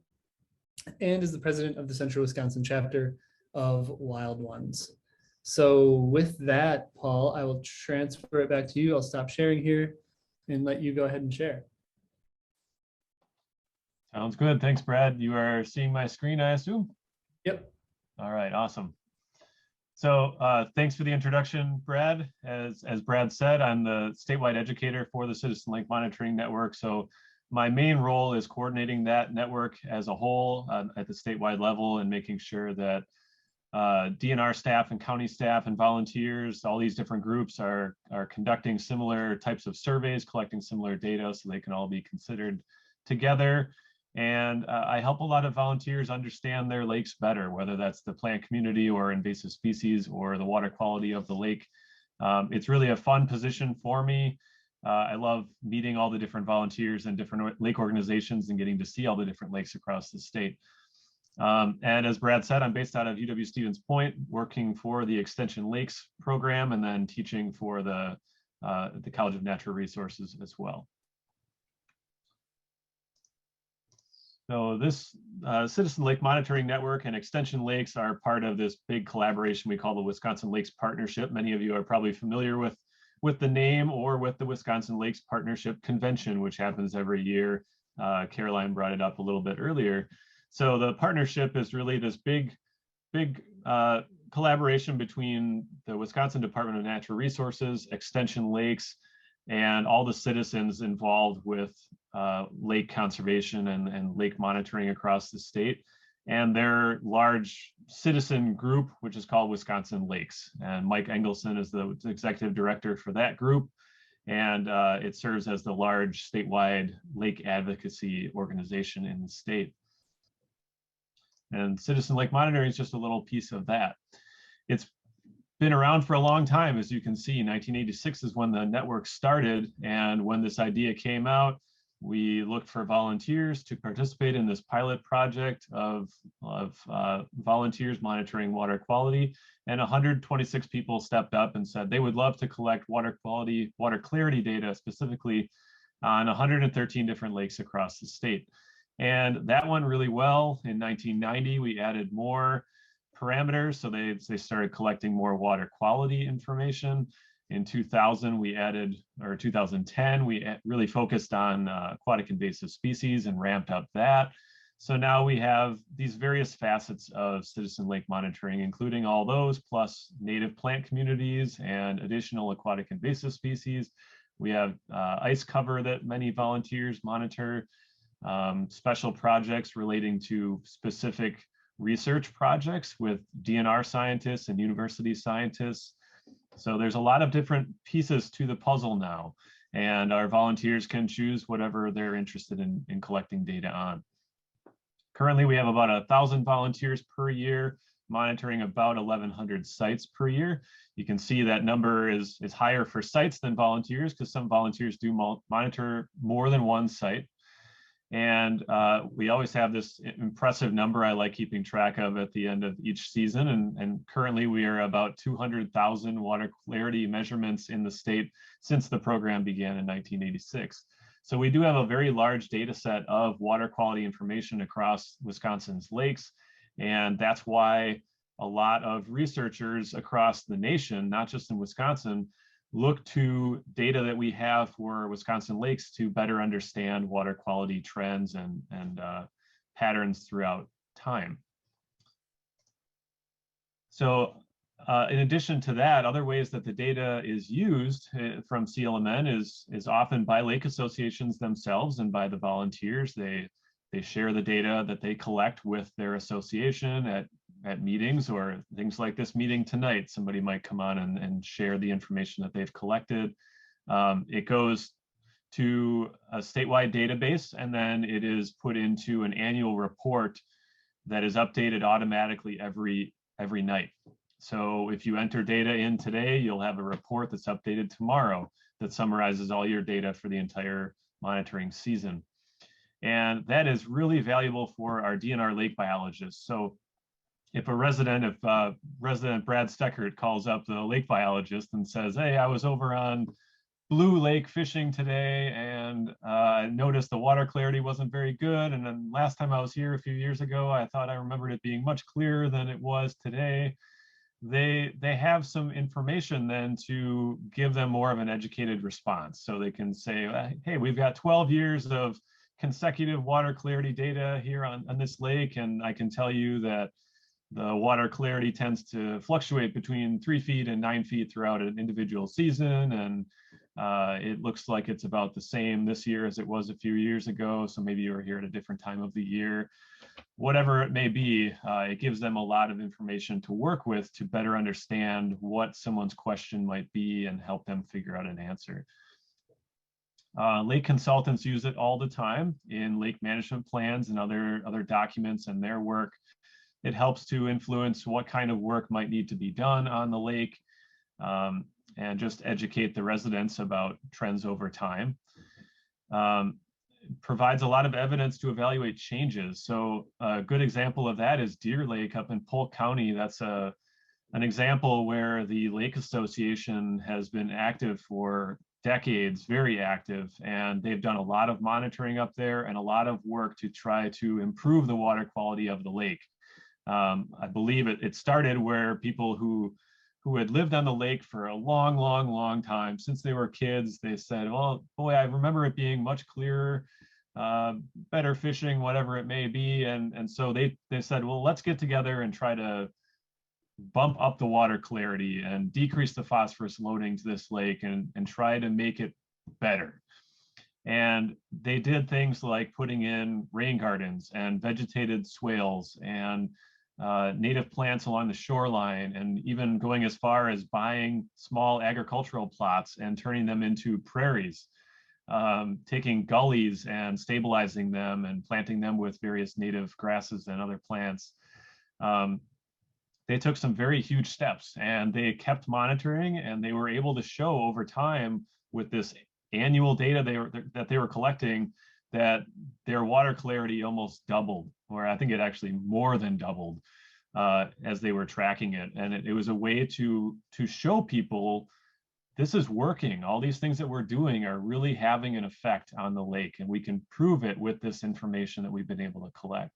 and is the president of the Central Wisconsin chapter of Wild Ones. So with that, Paul, I will transfer it back to you. I'll stop sharing here and let you go ahead and share. Sounds good. Thanks, Brad. You are seeing my screen, I assume? Yep. All right, awesome. So thanks for the introduction, Brad. As Brad said, I'm the statewide educator for the Citizen Lake Monitoring Network. So my main role is coordinating that network as a whole at the statewide level and making sure that DNR staff and county staff and volunteers, all these different groups are conducting similar types of surveys, collecting similar data so they can all be considered together. And I help a lot of volunteers understand their lakes better, whether that's the plant community or invasive species or the water quality of the lake. It's really a fun position for me. I love meeting all the different volunteers and different lake organizations and getting to see all the different lakes across the state. And as Brad said, I'm based out of UW-Stevens Point, working for the Extension Lakes program and then teaching for the College of Natural Resources as well. So this Citizen Lake Monitoring Network and Extension Lakes are part of this big collaboration we call the Wisconsin Lakes Partnership. Many of you are probably familiar with the name or with the Wisconsin Lakes Partnership Convention, which happens every year. Caroline brought it up a little bit earlier. So the partnership is really this big collaboration between the Wisconsin Department of Natural Resources, Extension Lakes, and all the citizens involved with lake conservation and lake monitoring across the state, and their large citizen group, which is called Wisconsin Lakes. And Mike Engelson is the executive director for that group, and it serves as the large statewide lake advocacy organization in the state. And Citizen Lake Monitoring is just a little piece of that. It's been around for a long time, as you can see. 1986 is when the network started, and when this idea came out, we looked for volunteers to participate in this pilot project of volunteers monitoring water quality, and 126 people stepped up and said they would love to collect water quality, water clarity data specifically on 113 different lakes across the state. And that went really well. In 1990, we added more parameters, so they started collecting more water quality information. In 2000, we added, or 2010, we really focused on aquatic invasive species and ramped up that. So now we have these various facets of citizen lake monitoring, including all those, plus native plant communities and additional aquatic invasive species. We have ice cover that many volunteers monitor, special projects relating to specific research projects with DNR scientists and university scientists. So there's a lot of different pieces to the puzzle now, and our volunteers can choose whatever they're interested in collecting data on. Currently, we have about 1,000 volunteers per year, monitoring about 1,100 sites per year. You can see that number is higher for sites than volunteers, because some volunteers do monitor more than one site. And we always have this impressive number I like keeping track of at the end of each season. And currently we are about 200,000 water clarity measurements in the state since the program began in 1986. So we do have a very large data set of water quality information across Wisconsin's lakes. And that's why a lot of researchers across the nation, not just in Wisconsin, look to data that we have for Wisconsin lakes to better understand water quality trends and patterns throughout time. So in addition to that, other ways that the data is used from CLMN is often by lake associations themselves and by the volunteers. They share the data that they collect with their association at meetings, or things like this meeting tonight. Somebody might come on and share the information that they've collected. It goes to a statewide database, and then it is put into an annual report that is updated automatically every night. So if you enter data in today, you'll have a report that's updated tomorrow that summarizes all your data for the entire monitoring season. And that is really valuable for our DNR lake biologists. So if resident Brad Steckert calls up the lake biologist and says, hey, I was over on Blue Lake fishing today and I noticed the water clarity wasn't very good. And then last time I was here a few years ago, I thought I remembered it being much clearer than it was today. They have some information then to give them more of an educated response. So they can say, hey, we've got 12 years of consecutive water clarity data here on this lake. And I can tell you that the water clarity tends to fluctuate between 3 feet and 9 feet throughout an individual season. And it looks like it's about the same this year as it was a few years ago. So maybe you were here at a different time of the year. Whatever it may be, it gives them a lot of information to work with to better understand what someone's question might be and help them figure out an answer. Lake consultants use it all the time in lake management plans and other documents and their work. It helps to influence what kind of work might need to be done on the lake and just educate the residents about trends over time. Provides a lot of evidence to evaluate changes. So a good example of that is Deer Lake up in Polk County. That's an example where the Lake Association has been active for decades, very active, and they've done a lot of monitoring up there and a lot of work to try to improve the water quality of the lake. I believe it started where people who had lived on the lake for a long time, since they were kids, they said, well, boy, I remember it being much clearer, better fishing, whatever it may be. And so they said, well, let's get together and try to bump up the water clarity and decrease the phosphorus loading to this lake and try to make it better. And they did things like putting in rain gardens and vegetated swales and native plants along the shoreline, and even going as far as buying small agricultural plots and turning them into prairies, taking gullies and stabilizing them and planting them with various native grasses and other plants. They took some very huge steps, and they kept monitoring, and they were able to show over time with this annual data that they were collecting that their water clarity almost doubled, or I think it actually more than doubled as they were tracking it. And it was a way to show people this is working. All these things that we're doing are really having an effect on the lake, and we can prove it with this information that we've been able to collect.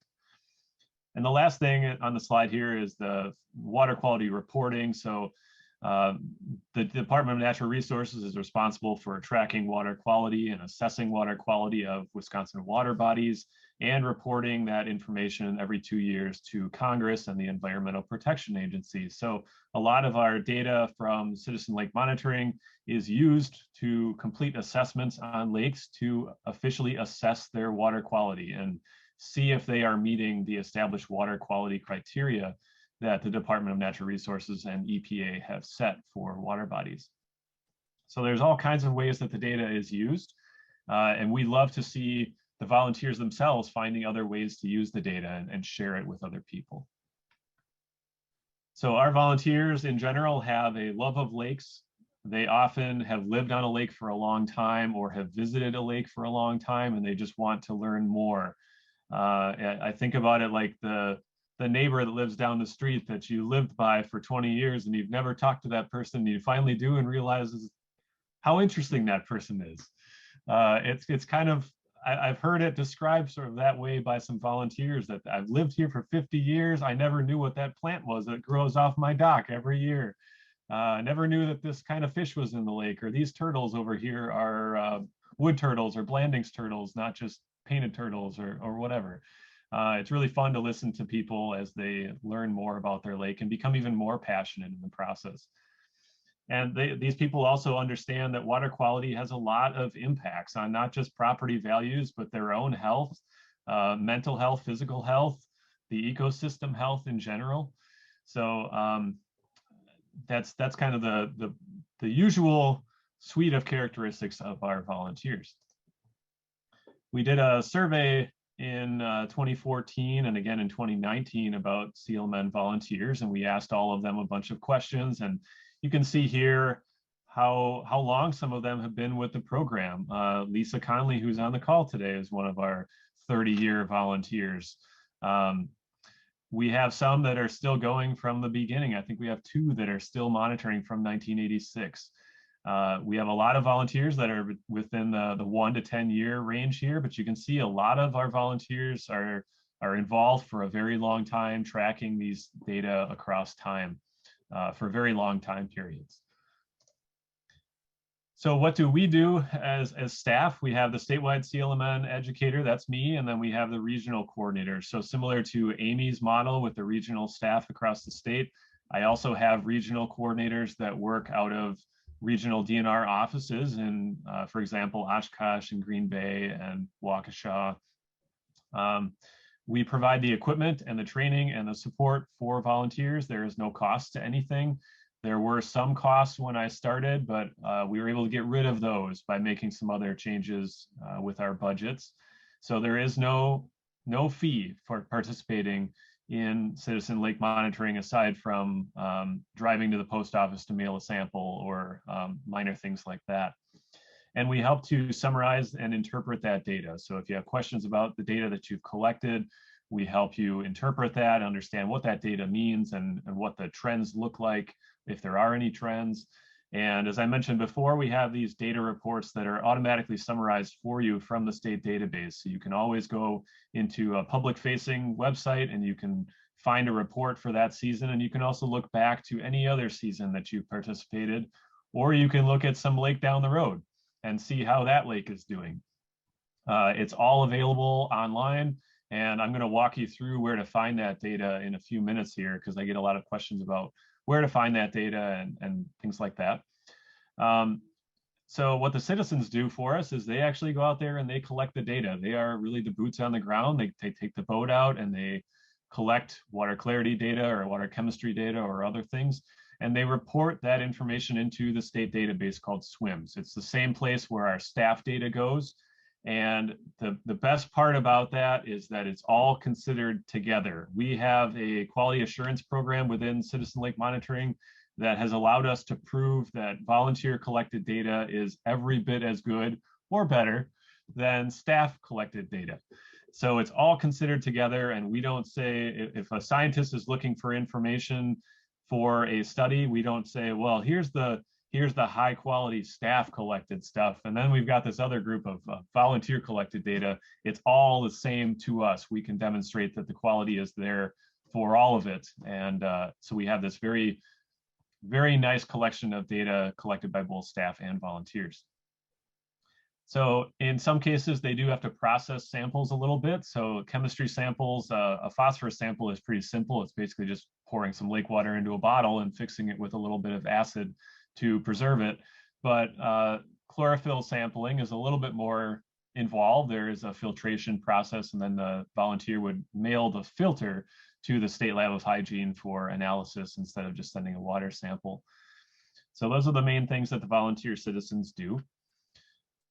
And the last thing on the slide here is the water quality reporting. So the Department of Natural Resources is responsible for tracking water quality and assessing water quality of Wisconsin water bodies and reporting that information every 2 years to Congress and the Environmental Protection Agency. So a lot of our data from citizen lake monitoring is used to complete assessments on lakes to officially assess their water quality and see if they are meeting the established water quality criteria that the Department of Natural Resources and EPA have set for water bodies. So there's all kinds of ways that the data is used, and we love to see the volunteers themselves finding other ways to use the data and share it with other people. So our volunteers in general have a love of lakes. They often have lived on a lake for a long time or have visited a lake for a long time, and they just want to learn more. I think about it like the neighbor that lives down the street that you lived by for 20 years and you've never talked to that person, and you finally do and realizes how interesting that person is. It's kind of, I've heard it described sort of that way by some volunteers, that I've lived here for 50 years. I never knew what that plant was that grows off my dock every year. I never knew that this kind of fish was in the lake, or these turtles over here are wood turtles or Blandings turtles, not just painted turtles or whatever. It's really fun to listen to people as they learn more about their lake and become even more passionate in the process. And these people also understand that water quality has a lot of impacts on not just property values, but their own health, mental health, physical health, the ecosystem health in general. So that's kind of the usual suite of characteristics of our volunteers. We did a survey in 2014 and again in 2019 about CLMN volunteers, and we asked all of them a bunch of questions, and you can see here how long some of them have been with the program. Lisa Conley, who's on the call today, is one of our 30-year volunteers. We have some that are still going from the beginning. I think we have 2 that are still monitoring from 1986. We have a lot of volunteers that are within the 1 to 10 year range here, but you can see a lot of our volunteers are involved for a very long time, tracking these data across time for very long time periods. So what do we do as staff? We have the statewide CLMN educator, that's me, and then we have the regional coordinator. So similar to Amy's model with the regional staff across the state, I also have regional coordinators that work out of regional DNR offices in, for example, Oshkosh and Green Bay and Waukesha. We provide the equipment and the training and the support for volunteers. There is no cost to anything. There were some costs when I started, but we were able to get rid of those by making some other changes with our budgets. So there is no fee for participating in citizen lake monitoring aside from driving to the post office to mail a sample or minor things like that. And we help to summarize and interpret that data. So if you have questions about the data that you've collected, we help you interpret that, understand what that data means and what the trends look like, if there are any trends. And as I mentioned before, we have these data reports that are automatically summarized for you from the state database. So you can always go into a public facing website and you can find a report for that season. And you can also look back to any other season that you've participated, or you can look at some lake down the road and see how that lake is doing. It's all available online. And I'm going to walk you through where to find that data in a few minutes here, because I get a lot of questions about where to find that data and things like that. So what the citizens do for us is they actually go out there and they collect the data. They are really the boots on the ground. They take the boat out and they collect water clarity data or water chemistry data or other things. And they report that information into the state database called SWIMS. It's the same place where our staff data goes. And the best part about that is that it's all considered together. We have a quality assurance program within Citizen Lake Monitoring that has allowed us to prove that volunteer collected data is every bit as good or better than staff collected data. So it's all considered together, and we don't say, if a scientist is looking for information for a study, we don't say, well, here's the high quality staff collected stuff, and then we've got this other group of volunteer collected data. It's all the same to us. We can demonstrate that the quality is there for all of it. And so we have this very, very nice collection of data collected by both staff and volunteers. So in some cases, they do have to process samples a little bit. So chemistry samples, a phosphorus sample is pretty simple. It's basically just pouring some lake water into a bottle and fixing it with a little bit of acid to preserve it. But chlorophyll sampling is a little bit more involved. There is a filtration process, and then the volunteer would mail the filter to the State Lab of Hygiene for analysis instead of just sending a water sample. So those are the main things that the volunteer citizens do.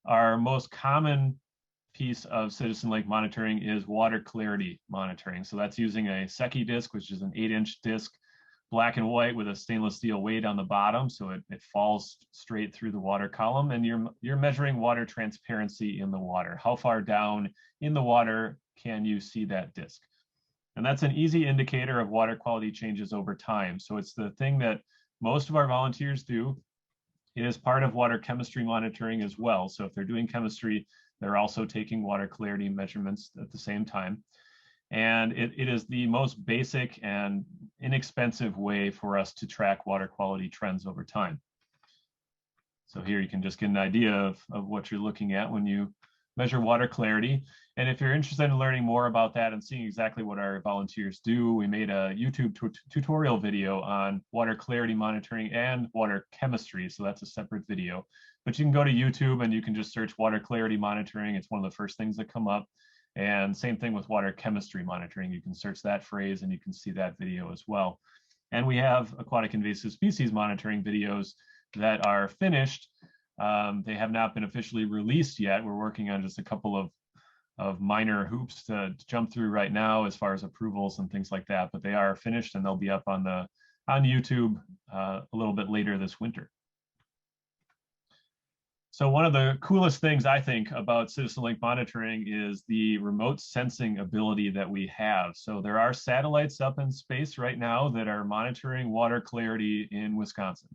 Our most common piece of citizen lake monitoring is water clarity monitoring. So that's using a Secchi disc, which is an 8-inch disc, black and white with a stainless steel weight on the bottom, so it falls straight through the water column, and you're measuring water transparency in the water. How far down in the water can you see that disc? And that's an easy indicator of water quality changes over time. So it's the thing that most of our volunteers do. It is part of water chemistry monitoring as well. So if they're doing chemistry, they're also taking water clarity measurements at the same time. And it is the most basic and inexpensive way for us to track water quality trends over time. So here you can just get an idea of what you're looking at when you measure water clarity. And if you're interested in learning more about that and seeing exactly what our volunteers do, we made a YouTube tutorial video on water clarity monitoring and water chemistry. So that's a separate video. But you can go to YouTube and you can just search water clarity monitoring. It's one of the first things that come up. And same thing with water chemistry monitoring. You can search that phrase and you can see that video as well. And we have aquatic invasive species monitoring videos that are finished. They have not been officially released yet. We're working on just a couple of minor hoops to jump through right now as far as approvals and things like that, but they are finished and they'll be up on YouTube a little bit later this winter. So one of the coolest things I think about Citizen Lake monitoring is the remote sensing ability that we have. So there are satellites up in space right now that are monitoring water clarity in Wisconsin.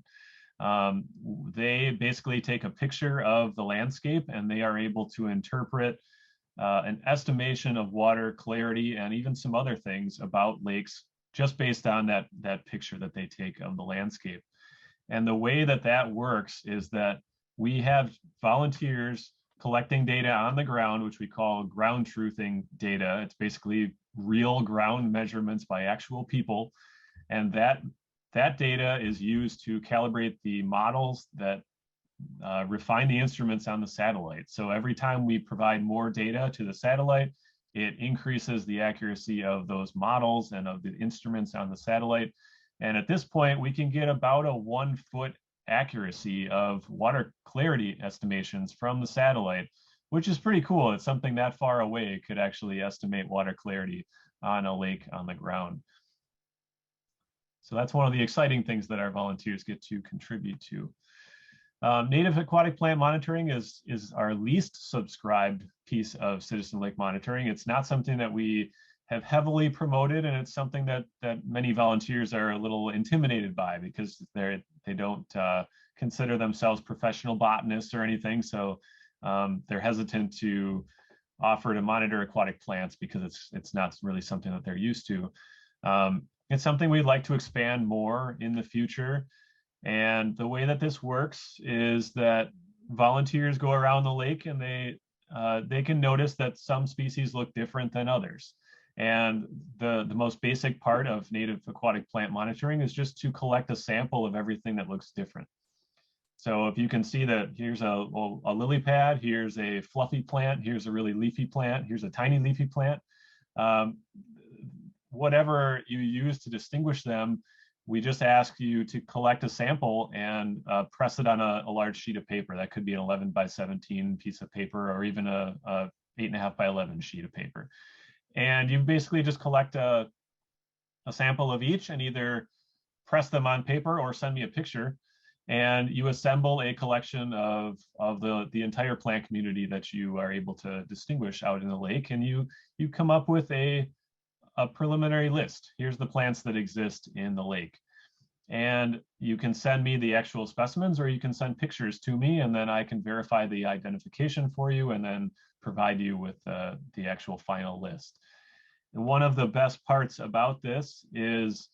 They basically take a picture of the landscape and they are able to interpret an estimation of water clarity and even some other things about lakes just based on that picture that they take of the landscape. And the way that that works is that we have volunteers collecting data on the ground, which we call ground truthing data. It's basically real ground measurements by actual people. And that data is used to calibrate the models that refine the instruments on the satellite. So every time we provide more data to the satellite, it increases the accuracy of those models and of the instruments on the satellite. And at this point, we can get about a 1 foot accuracy of water clarity estimations from the satellite, which is pretty cool. It's something that far away could actually estimate water clarity on a lake on the ground. So that's one of the exciting things that our volunteers get to contribute to. Native aquatic plant monitoring is our least subscribed piece of Citizen Lake monitoring. It's not something that we have heavily promoted, and it's something that many volunteers are a little intimidated by because they don't consider themselves professional botanists or anything. So they're hesitant to offer to monitor aquatic plants because it's not really something that they're used to. It's something we'd like to expand more in the future. And the way that this works is that volunteers go around the lake and they can notice that some species look different than others. And the most basic part of native aquatic plant monitoring is just to collect a sample of everything that looks different. So if you can see that here's a lily pad, here's a fluffy plant, here's a really leafy plant, here's a tiny leafy plant, whatever you use to distinguish them, we just ask you to collect a sample and press it on a large sheet of paper. That could be an 11 by 17 piece of paper or even a 8.5 by 11 sheet of paper. And you basically just collect a sample of each and either press them on paper or send me a picture. And you assemble a collection of the entire plant community that you are able to distinguish out in the lake. And you come up with a preliminary list. Here's the plants that exist in the lake. And you can send me the actual specimens or you can send pictures to me and then I can verify the identification for you and then provide you with the actual final list. And one of the best parts about this is,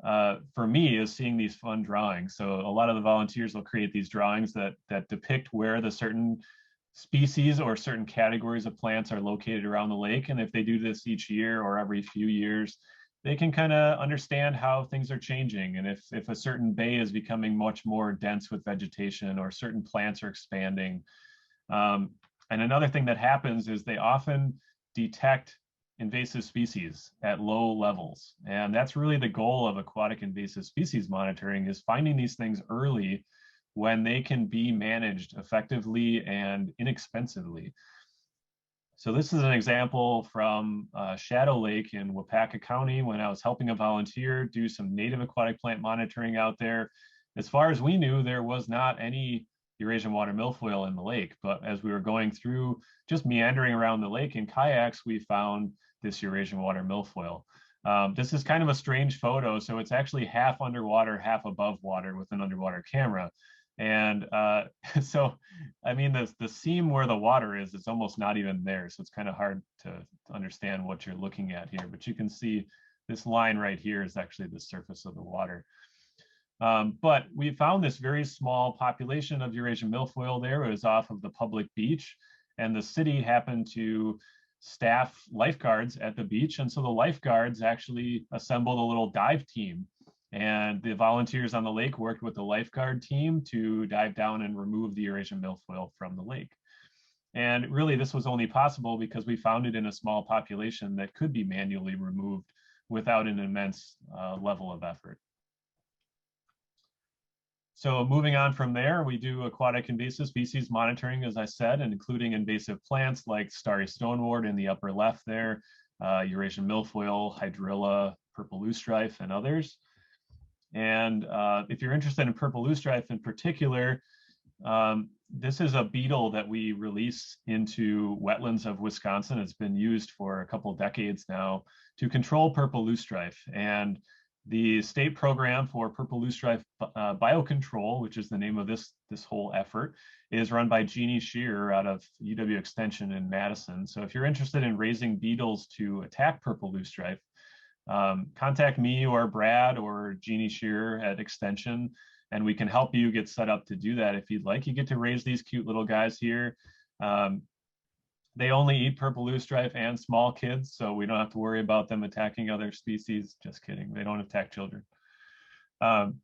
for me, is seeing these fun drawings. So a lot of the volunteers will create these drawings that depict where the certain species or certain categories of plants are located around the lake. And if they do this each year or every few years, they can kind of understand how things are changing. And if a certain bay is becoming much more dense with vegetation or certain plants are expanding. And another thing that happens is they often detect invasive species at low levels. And that's really the goal of aquatic invasive species monitoring, is finding these things early when they can be managed effectively and inexpensively. So this is an example from Shadow Lake in Wapaka County when I was helping a volunteer do some native aquatic plant monitoring out there. As far as we knew, there was not any Eurasian water milfoil in the lake, but as we were going through, just meandering around the lake in kayaks, we found this Eurasian water milfoil. This is kind of a strange photo. So it's actually half underwater, half above water with an underwater camera. And so, I mean, the seam where the water is, it's almost not even there. So it's kind of hard to understand what you're looking at here, but you can see this line right here is actually the surface of the water. But we found this very small population of Eurasian milfoil there. It was off of the public beach, and the city happened to staff lifeguards at the beach. And so the lifeguards actually assembled a little dive team. And the volunteers on the lake worked with the lifeguard team to dive down and remove the Eurasian milfoil from the lake. And really, this was only possible because we found it in a small population that could be manually removed without an immense level of effort. So moving on from there, we do aquatic invasive species monitoring, as I said, and including invasive plants like starry stonewort in the upper left there, Eurasian milfoil, hydrilla, purple loosestrife, and others. And if you're interested in purple loosestrife in particular, This is a beetle that we release into wetlands of Wisconsin. It's been used for a couple decades now to control purple loosestrife. And the state program for purple loosestrife biocontrol, which is the name of this whole effort, is run by Jeannie Shearer out of UW Extension in Madison. So if you're interested in raising beetles to attack purple loosestrife, contact me or Brad or Jeannie Shearer at Extension, and we can help you get set up to do that if you'd like. You get to raise these cute little guys here. They only eat purple loosestrife and small kids, so we don't have to worry about them attacking other species. Just kidding, they don't attack children. But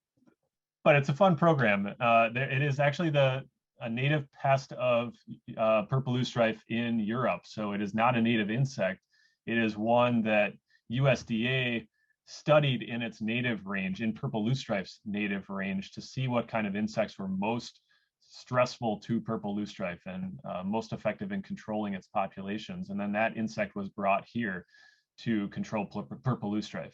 it's a fun program. It is actually a native pest of purple loosestrife in Europe, so it is not a native insect. It is one that USDA studied in its native range, in purple loosestrife's native range, to see what kind of insects were most stressful to purple loosestrife and most effective in controlling its populations. And then that insect was brought here to control purple loosestrife.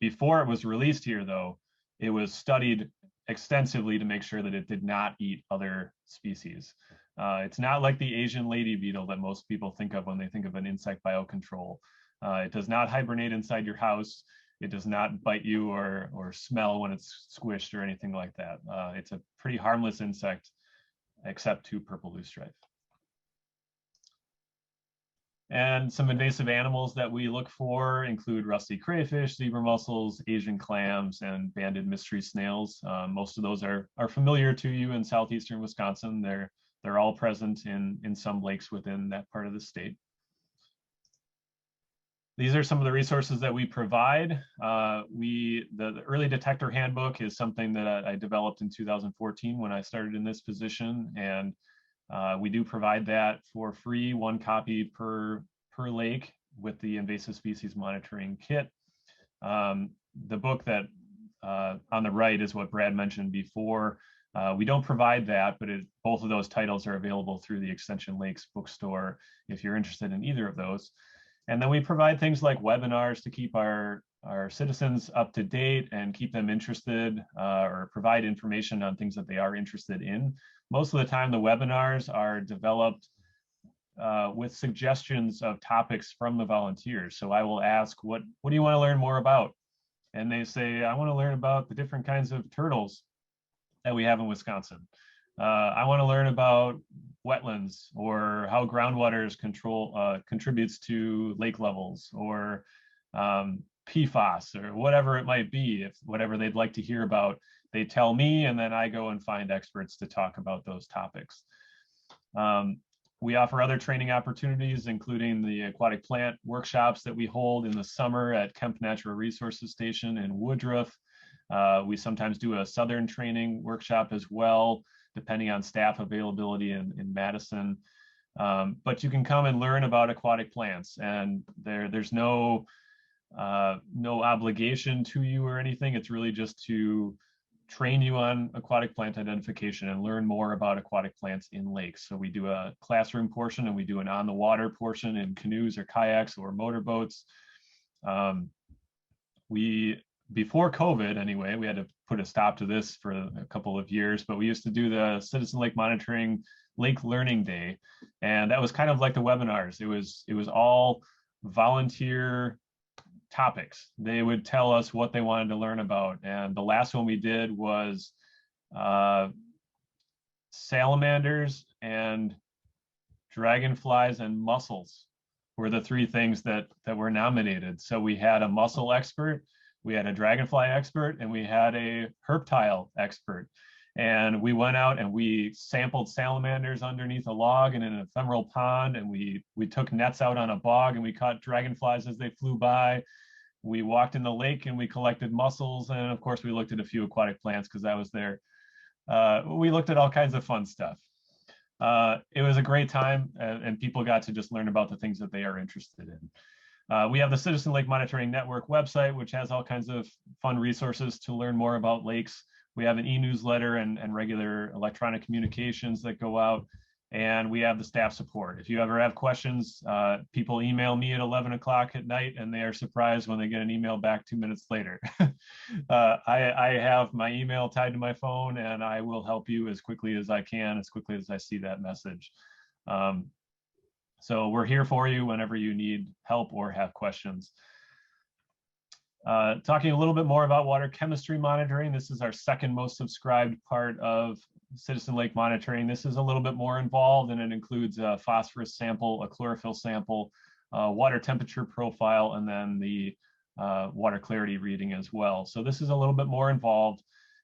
Before it was released here, though, it was studied extensively to make sure that it did not eat other species. It's not like the Asian lady beetle that most people think of when they think of an insect biocontrol. It does not hibernate inside your house. It does not bite you or smell when it's squished or anything like that. It's a pretty harmless insect, except to purple loosestrife. And some invasive animals that we look for include rusty crayfish, zebra mussels, Asian clams, and banded mystery snails. Most of those are familiar to you in southeastern Wisconsin. They're all present in some lakes within that part of the state. These are some of the resources that we provide. The early detector handbook is something that I developed in 2014 when I started in this position, and we do provide that for free, 1 copy per lake with the invasive species monitoring kit. The book that on the right is what Brad mentioned before. We don't provide that, but both of those titles are available through the Extension Lakes bookstore if you're interested in either of those. And then we provide things like webinars to keep our citizens up to date and keep them interested, or provide information on things that they are interested in. Most of the time, the webinars are developed with suggestions of topics from the volunteers. So I will ask, what do you want to learn more about? And they say, I want to learn about the different kinds of turtles that we have in Wisconsin. I want to learn about wetlands, or how groundwater contributes to lake levels, or PFAS, or whatever it might be. If whatever they'd like to hear about, they tell me, and then I go and find experts to talk about those topics. We offer other training opportunities, including the aquatic plant workshops that we hold in the summer at Kemp Natural Resources Station in Woodruff. We sometimes do a Southern training workshop as well, depending on staff availability in Madison. But you can come and learn about aquatic plants, and there's no obligation to you or anything. It's really just to train you on aquatic plant identification and learn more about aquatic plants in lakes. So we do a classroom portion, and we do an on the water portion in canoes or kayaks or motorboats. Before COVID anyway, we had to put a stop to this for a couple of years, but we used to do the Citizen Lake Monitoring Lake Learning Day. And that was kind of like the webinars. It was all volunteer topics. They would tell us what they wanted to learn about. And the last one we did was salamanders and dragonflies and mussels were the 3 things that were nominated. So we had a mussel expert, we had a dragonfly expert, and we had a herptile expert. And we went out and we sampled salamanders underneath a log in an ephemeral pond, and we took nets out on a bog, and we caught dragonflies as they flew by. We walked in the lake and we collected mussels, and of course we looked at a few aquatic plants because that was there. We looked at all kinds of fun stuff. It was a great time, and people got to just learn about the things that they are interested in. We have the Citizen Lake Monitoring Network website, which has all kinds of fun resources to learn more about lakes. We have an e-newsletter and regular electronic communications that go out. and we have the staff support. If you ever have questions, people email me at 11 o'clock at night and they are surprised when they get an email back 2 minutes later. I have my email tied to my phone and I will help you as quickly as I can, as quickly as I see that message. So we're here for you whenever you need help or have questions. Talking a little bit more about water chemistry monitoring. This is our second most subscribed part of Citizen Lake Monitoring. This is a little bit more involved, and it includes a phosphorus sample, a chlorophyll sample, water temperature profile, and then the water clarity reading as well. So this is a little bit more involved.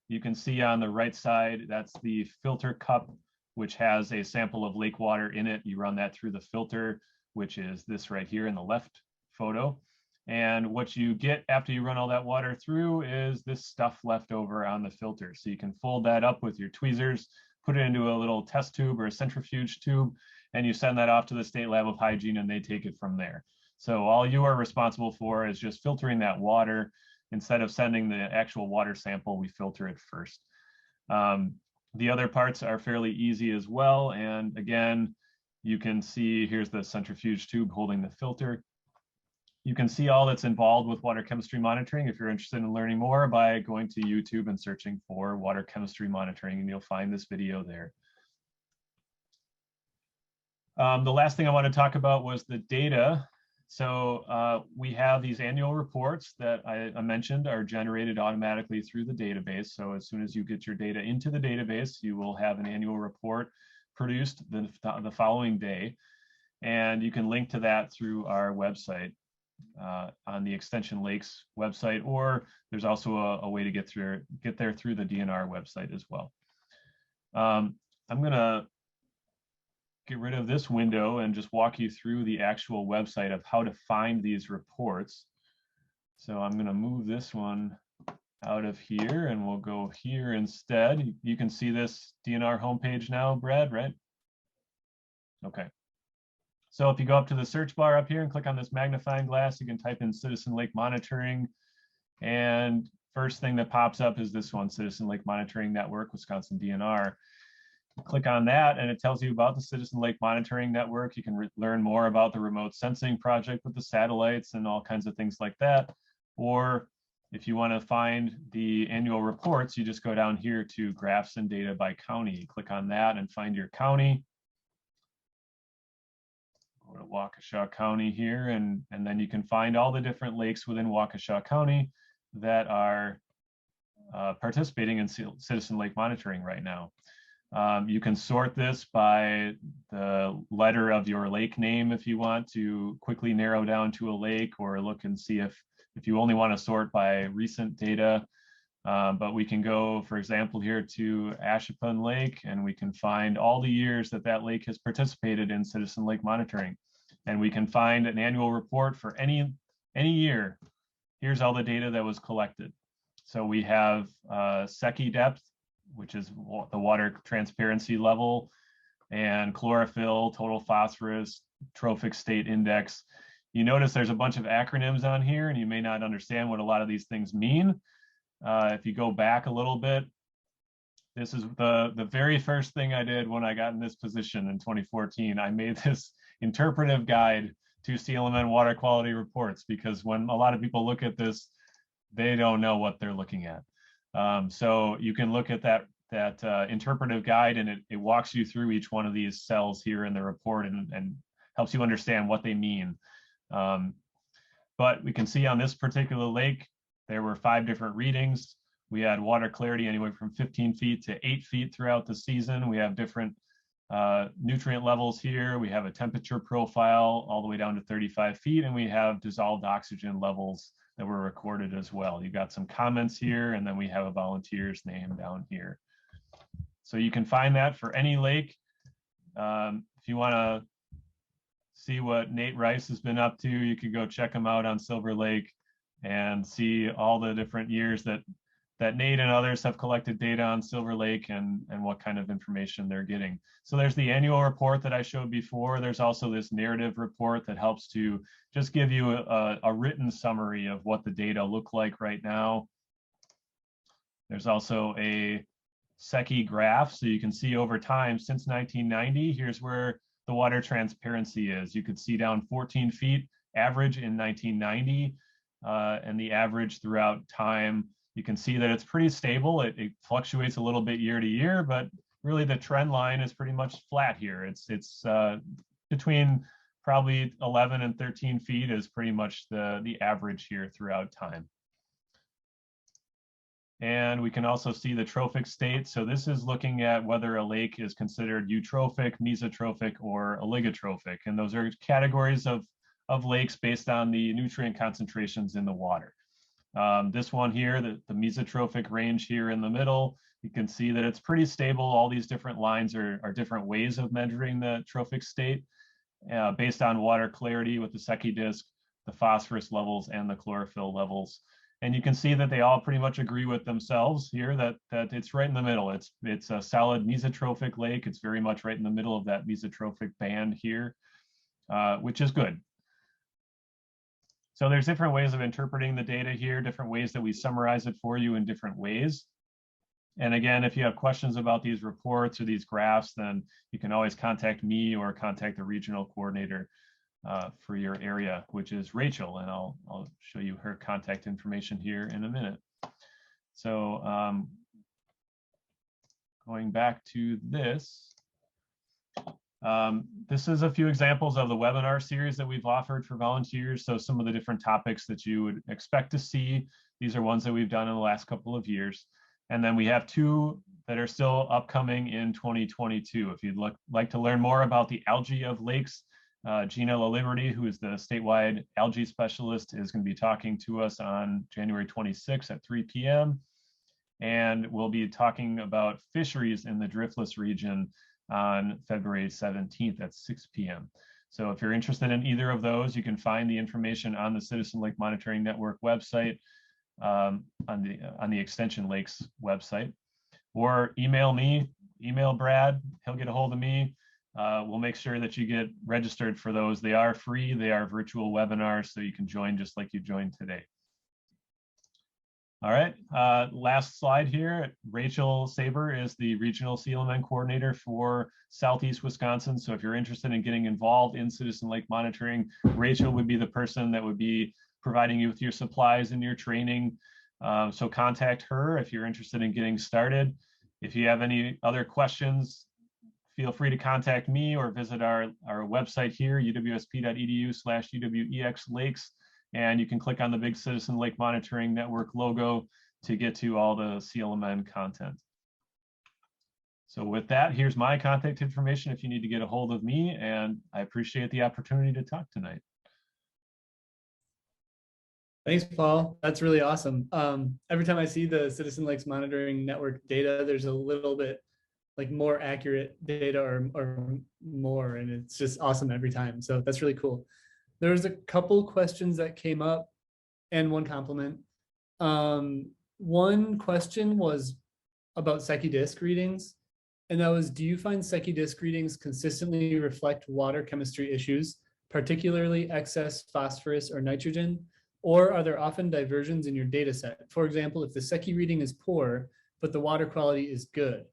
You can see on the right side, that's the filter cup, which has a sample of lake water in it. You run that through the filter, which is this right here in the left photo. And what you get after you run all that water through is this stuff left over on the filter. So you can fold that up with your tweezers, put it into a little test tube or a centrifuge tube, and you send that off to the State Lab of Hygiene and they take it from there. So all you are responsible for is just filtering that water. Instead of sending the actual water sample, we filter it first. The other parts are fairly easy as well. And again, you can see here's the centrifuge tube holding the filter. You can see all that's involved with water chemistry monitoring if you're interested in learning more by going to YouTube and searching for water chemistry monitoring, and you'll find this video there. The last thing I want to talk about was the data. So we have these annual reports that I mentioned are generated automatically through the database. So as soon as you get your data into the database, you will have an annual report produced the following day. And you can link to that through our website. On the Extension Lakes website, or there's also a way to get there through the DNR website as well. I'm gonna get rid of this window and just walk you through the actual website of how to find these reports. So I'm gonna move this one out of here and we'll go here instead. You can see this DNR homepage now, Brad, right? Okay. So if you go up to the search bar up here and click on this magnifying glass, you can type in Citizen Lake Monitoring. And first thing that pops up is this one, Citizen Lake Monitoring Network, Wisconsin DNR. Click on that and it tells you about the Citizen Lake Monitoring Network. You can learn more about the remote sensing project with the satellites and all kinds of things like that. Or if you want to find the annual reports, you just go down here to graphs and data by county. Click on that and find your county. Go to Waukesha County here, and then you can find all the different lakes within Waukesha County that are participating in Citizen Lake Monitoring right now. You can sort this by the letter of your lake name if you want to quickly narrow down to a lake, or look and see if you only want to sort by recent data. But we can go, for example, here to Ashapun Lake, and we can find all the years that that lake has participated in Citizen Lake Monitoring. And we can find an annual report for any year. Here's all the data that was collected. So we have Secchi depth, which is the water transparency level, and chlorophyll, total phosphorus, trophic state index. You notice there's a bunch of acronyms on here, and you may not understand what a lot of these things mean. If you go back a little bit, this is the very first thing I did when I got in this position in 2014. I made this interpretive guide to CLMN water quality reports, because when a lot of people look at this, they don't know what they're looking at. So you can look at that interpretive guide, and it walks you through each one of these cells here in the report and helps you understand what they mean. But we can see on this particular lake, there were 5 different readings. We had water clarity anywhere from 15 feet to 8 feet throughout the season. We have different nutrient levels here. We have a temperature profile all the way down to 35 feet, and we have dissolved oxygen levels that were recorded as well. You've got some comments here, and then we have a volunteer's name down here. So you can find that for any lake. If you want to see what Nate Rice has been up to, you can go check him out on Silver Lake and see all the different years that Nate and others have collected data on Silver Lake and what kind of information they're getting. So there's the annual report that I showed before. There's also this narrative report that helps to just give you a written summary of what the data look like right now. There's also a Secchi graph. So you can see over time since 1990, here's where the water transparency is. You could see down 14 feet average in 1990 and the average throughout time. You can see that it's pretty stable. It fluctuates a little bit year to year, but really the trend line is pretty much flat here. It's between probably 11 and 13 feet is pretty much the average here throughout time. And we can also see the trophic state. So this is looking at whether a lake is considered eutrophic, mesotrophic, or oligotrophic. And those are categories of lakes based on the nutrient concentrations in the water. This one here, the mesotrophic range here in the middle, you can see that it's pretty stable. All these different lines are different ways of measuring the trophic state based on water clarity with the Secchi disk, the phosphorus levels, and the chlorophyll levels. And you can see that they all pretty much agree with themselves here that it's right in the middle. It's a solid mesotrophic lake. It's very much right in the middle of that mesotrophic band here, which is good. So there's different ways of interpreting the data here, different ways that we summarize it for you in different ways. And again, if you have questions about these reports or these graphs, then you can always contact me or contact the regional coordinator for your area, which is Rachel, and I'll show you her contact information here in a minute. So going back to this, this is a few examples of the webinar series that we've offered for volunteers. So some of the different topics that you would expect to see, these are ones that we've done in the last couple of years. And then we have two that are still upcoming in 2022. If you'd like to learn more about the algae of lakes, Gina LaLiberty, who is the statewide algae specialist, is going to be talking to us on January 26th at 3 p.m. And we'll be talking about fisheries in the driftless region on February 17th at 6 p.m. So if you're interested in either of those, you can find the information on the Citizen Lake Monitoring Network website, on the Extension Lakes website, or email me, email Brad, he'll get a hold of me. We'll make sure that you get registered for those. They are free, they are virtual webinars, so you can join just like you joined today. All right, last slide here. Rachel Saber is the Regional CLMN Coordinator for Southeast Wisconsin. So if you're interested in getting involved in Citizen Lake Monitoring, Rachel would be the person that would be providing you with your supplies and your training. So contact her if you're interested in getting started. If you have any other questions, feel free to contact me or visit our website here, uwsp.edu/uwexlakes. And you can click on the big Citizen Lake Monitoring Network logo to get to all the CLMN content. So with that, here's my contact information if you need to get a hold of me, and I appreciate the opportunity to talk tonight. Thanks, Paul. That's really awesome. Every time I see the Citizen Lakes Monitoring Network data, there's a little bit like more accurate data or more, and it's just awesome every time. So that's really cool. There's a couple questions that came up and one compliment. One question was about Secchi disk readings. And that was, do you find Secchi disk readings consistently reflect water chemistry issues, particularly excess phosphorus or nitrogen? Or are there often diversions in your data set? For example, if the Secchi reading is poor, but the water quality is good.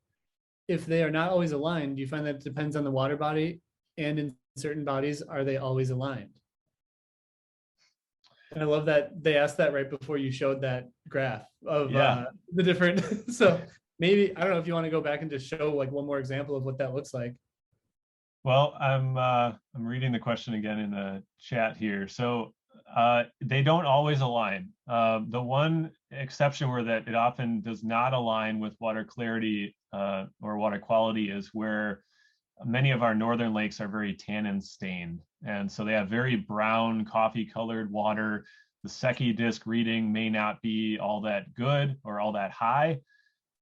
If they are not always aligned, do you find that it depends on the water body? And in certain bodies, are they always aligned? And I love that they asked that right before you showed that graph of the different. So maybe, I don't know if you want to go back and just show like one more example of what that looks like. Well, I'm reading the question again in the chat here. So they don't always align. The one exception where that it often does not align with water clarity or water quality is where many of our northern lakes are very tannin stained. And so they have very brown, coffee colored water. The Secchi disk reading may not be all that good or all that high,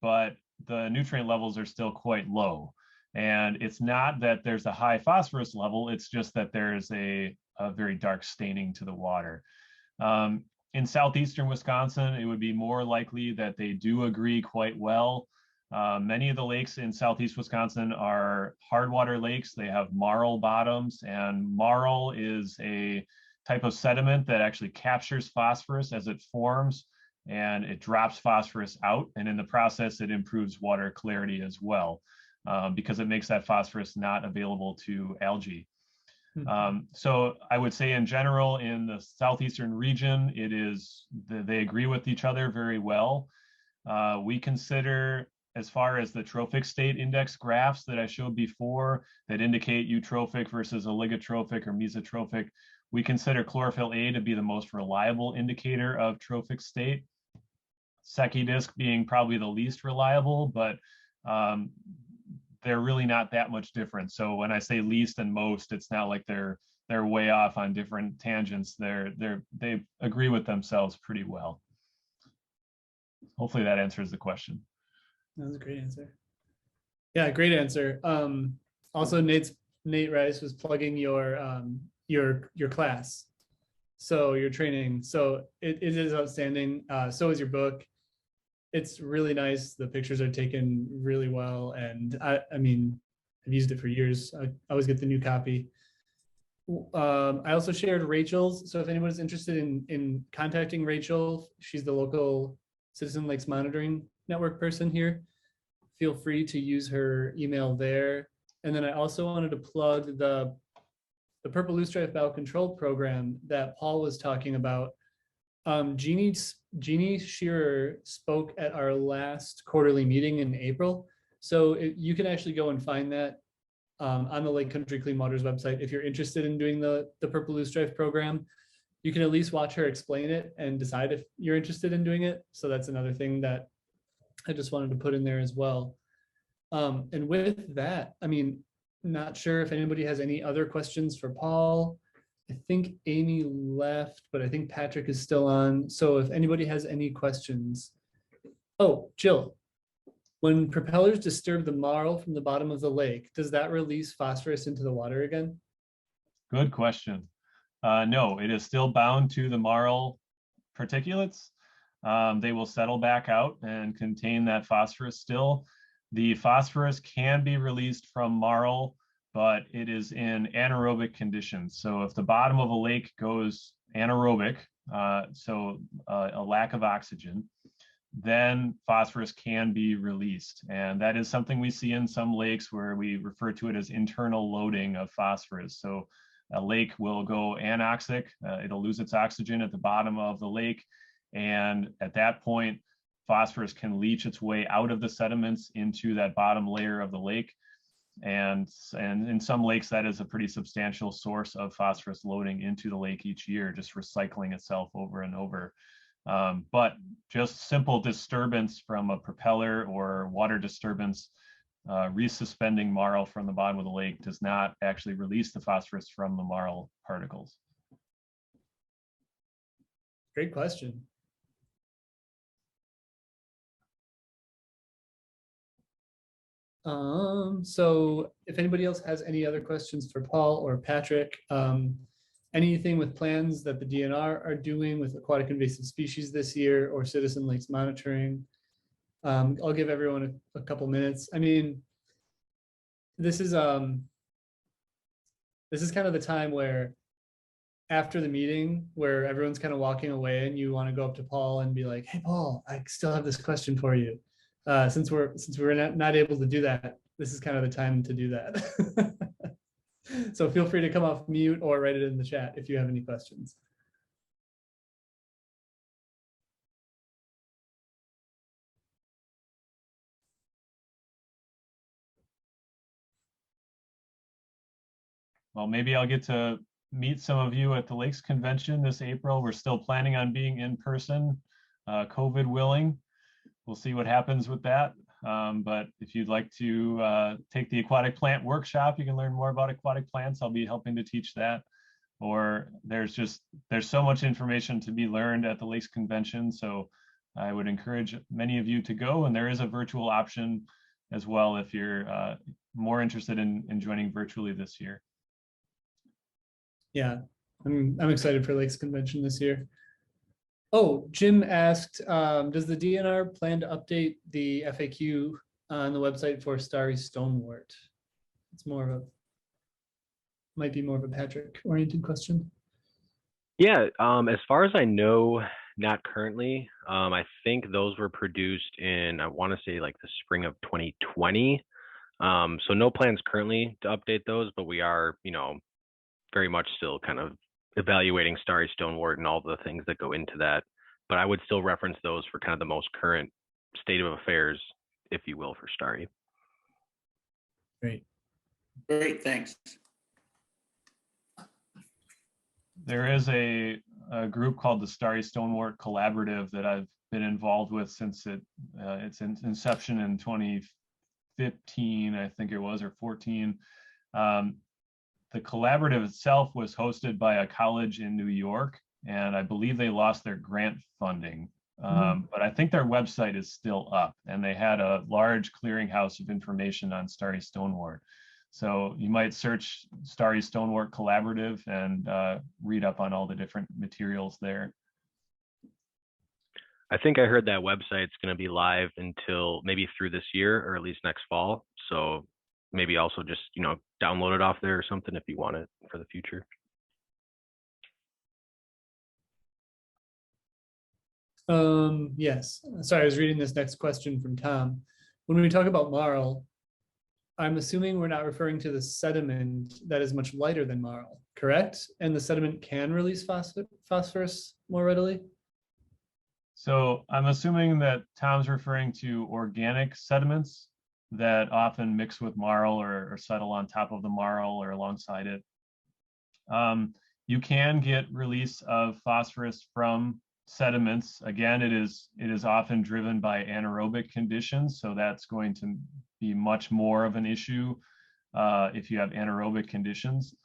but the nutrient levels are still quite low. And it's not that there's a high phosphorus level, it's just that there's a very dark staining to the water. In southeastern Wisconsin, it would be more likely that they do agree quite well. Many of the lakes in southeast Wisconsin are hardwater lakes. They have marl bottoms, and marl is a type of sediment that actually captures phosphorus as it forms. and it drops phosphorus out. And in the process, it improves water clarity as well, because it makes that phosphorus not available to algae. So I would say in general, in the southeastern region, they agree with each other very well. We consider, as far as the trophic state index graphs that I showed before that indicate eutrophic versus oligotrophic or mesotrophic, we consider chlorophyll A to be the most reliable indicator of trophic state. Secchi disc being probably the least reliable, but they're really not that much different. So when I say least and most, it's not like they're way off on different tangents. They agree with themselves pretty well. Hopefully that answers the question. That was a great answer. Yeah, great answer. Also, Nate Rice was plugging your class, so your training. So it is outstanding. So is your book. It's really nice. The pictures are taken really well, and I mean, I've used it for years. I always get the new copy. I also shared Rachel's. So if anybody's interested in contacting Rachel, she's the local Citizen Lakes Monitoring Network person here. Feel free to use her email there. And then I also wanted to plug the Purple Loosestrife Bow Control Program that Paul was talking about. Jeannie Shearer spoke at our last quarterly meeting in April. So you can actually go and find that on the Lake Country Clean Waters website. If you're interested in doing the Purple Loosestrife program, you can at least watch her explain it and decide if you're interested in doing it. So that's another thing that I just wanted to put in there as well. And with that, I mean, not sure if anybody has any other questions for Paul. I think Amy left, but I think Patrick is still on. So if anybody has any questions. Oh, Jill, when propellers disturb the marl from the bottom of the lake, does that release phosphorus into the water again? Good question. No, it is still bound to the marl particulates. They will settle back out and contain that phosphorus still. The phosphorus can be released from marl, but it is in anaerobic conditions. So if the bottom of a lake goes anaerobic, a lack of oxygen, then phosphorus can be released. And that is something we see in some lakes where we refer to it as internal loading of phosphorus. So a lake will go anoxic, it'll lose its oxygen at the bottom of the lake. And at that point, phosphorus can leach its way out of the sediments into that bottom layer of the lake. And in some lakes, that is a pretty substantial source of phosphorus loading into the lake each year, just recycling itself over and over. But just simple disturbance from a propeller or water disturbance, resuspending marl from the bottom of the lake does not actually release the phosphorus from the marl particles. Great question. So if anybody else has any other questions for Paul or Patrick, anything with plans that the DNR are doing with aquatic invasive species this year or Citizen Lakes monitoring, I'll give everyone a couple minutes. I mean, this is kind of the time where after the meeting where everyone's kind of walking away and you want to go up to Paul and be like, hey, Paul, I still have this question for you. Since we're not able to do that, this is kind of the time to do that. So feel free to come off mute or write it in the chat if you have any questions. Well, maybe I'll get to meet some of you at the Lakes Convention this April. We're still planning on being in person, COVID willing. We'll see what happens with that. But if you'd like to take the aquatic plant workshop, you can learn more about aquatic plants. I'll be helping to teach that. Or there's so much information to be learned at the Lakes Convention. So I would encourage many of you to go. And there is a virtual option as well if you're more interested in joining virtually this year. Yeah, I'm excited for Lakes Convention this year. Oh, Jim asked, does the DNR plan to update the FAQ on the website for starry stonewort? It's might be more of a Patrick oriented question. Yeah, as far as I know, not currently. I think those were produced in, I want to say like the spring of 2020. So no plans currently to update those, but we are, very much still kind of evaluating starry stonewort and all the things that go into that. But I would still reference those for kind of the most current state of affairs, if you will, for starry. Great. Great, thanks. There is a group called the Starry Stonewort Collaborative that I've been involved with since its inception in 2015, I think it was, or 14. The collaborative itself was hosted by a college in New York, and I believe they lost their grant funding. But I think their website is still up, and they had a large clearinghouse of information on starry stonewort. So you might search Starry Stonewort Collaborative and read up on all the different materials there. I think I heard that website's going to be live until maybe through this year, or at least next fall. So maybe also just, download it off there or something if you want it for the future. Yes, sorry, I was reading this next question from Tom. When we talk about marl, I'm assuming we're not referring to the sediment that is much lighter than marl, correct? And the sediment can release phosphorus more readily? So I'm assuming that Tom's referring to organic sediments that often mix with marl or settle on top of the marl or alongside it. You can get release of phosphorus from sediments. Again, it is often driven by anaerobic conditions, so that's going to be much more of an issue if you have anaerobic conditions.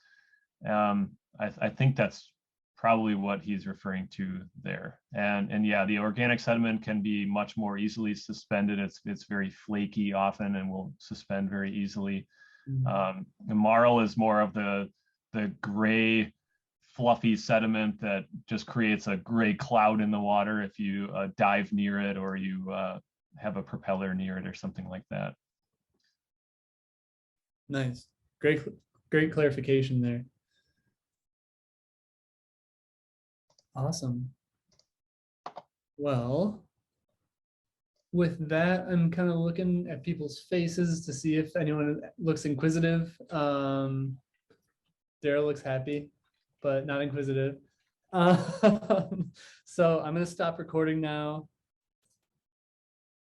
I think that's probably what he's referring to there. And yeah, the organic sediment can be much more easily suspended. It's very flaky often and will suspend very easily. The marl is more of the gray, fluffy sediment that just creates a gray cloud in the water if you dive near it or you have a propeller near it or something like that. Nice, great clarification there. Awesome. Well, with that, I'm kind of looking at people's faces to see if anyone looks inquisitive. Daryl looks happy, but not inquisitive. So I'm going to stop recording now.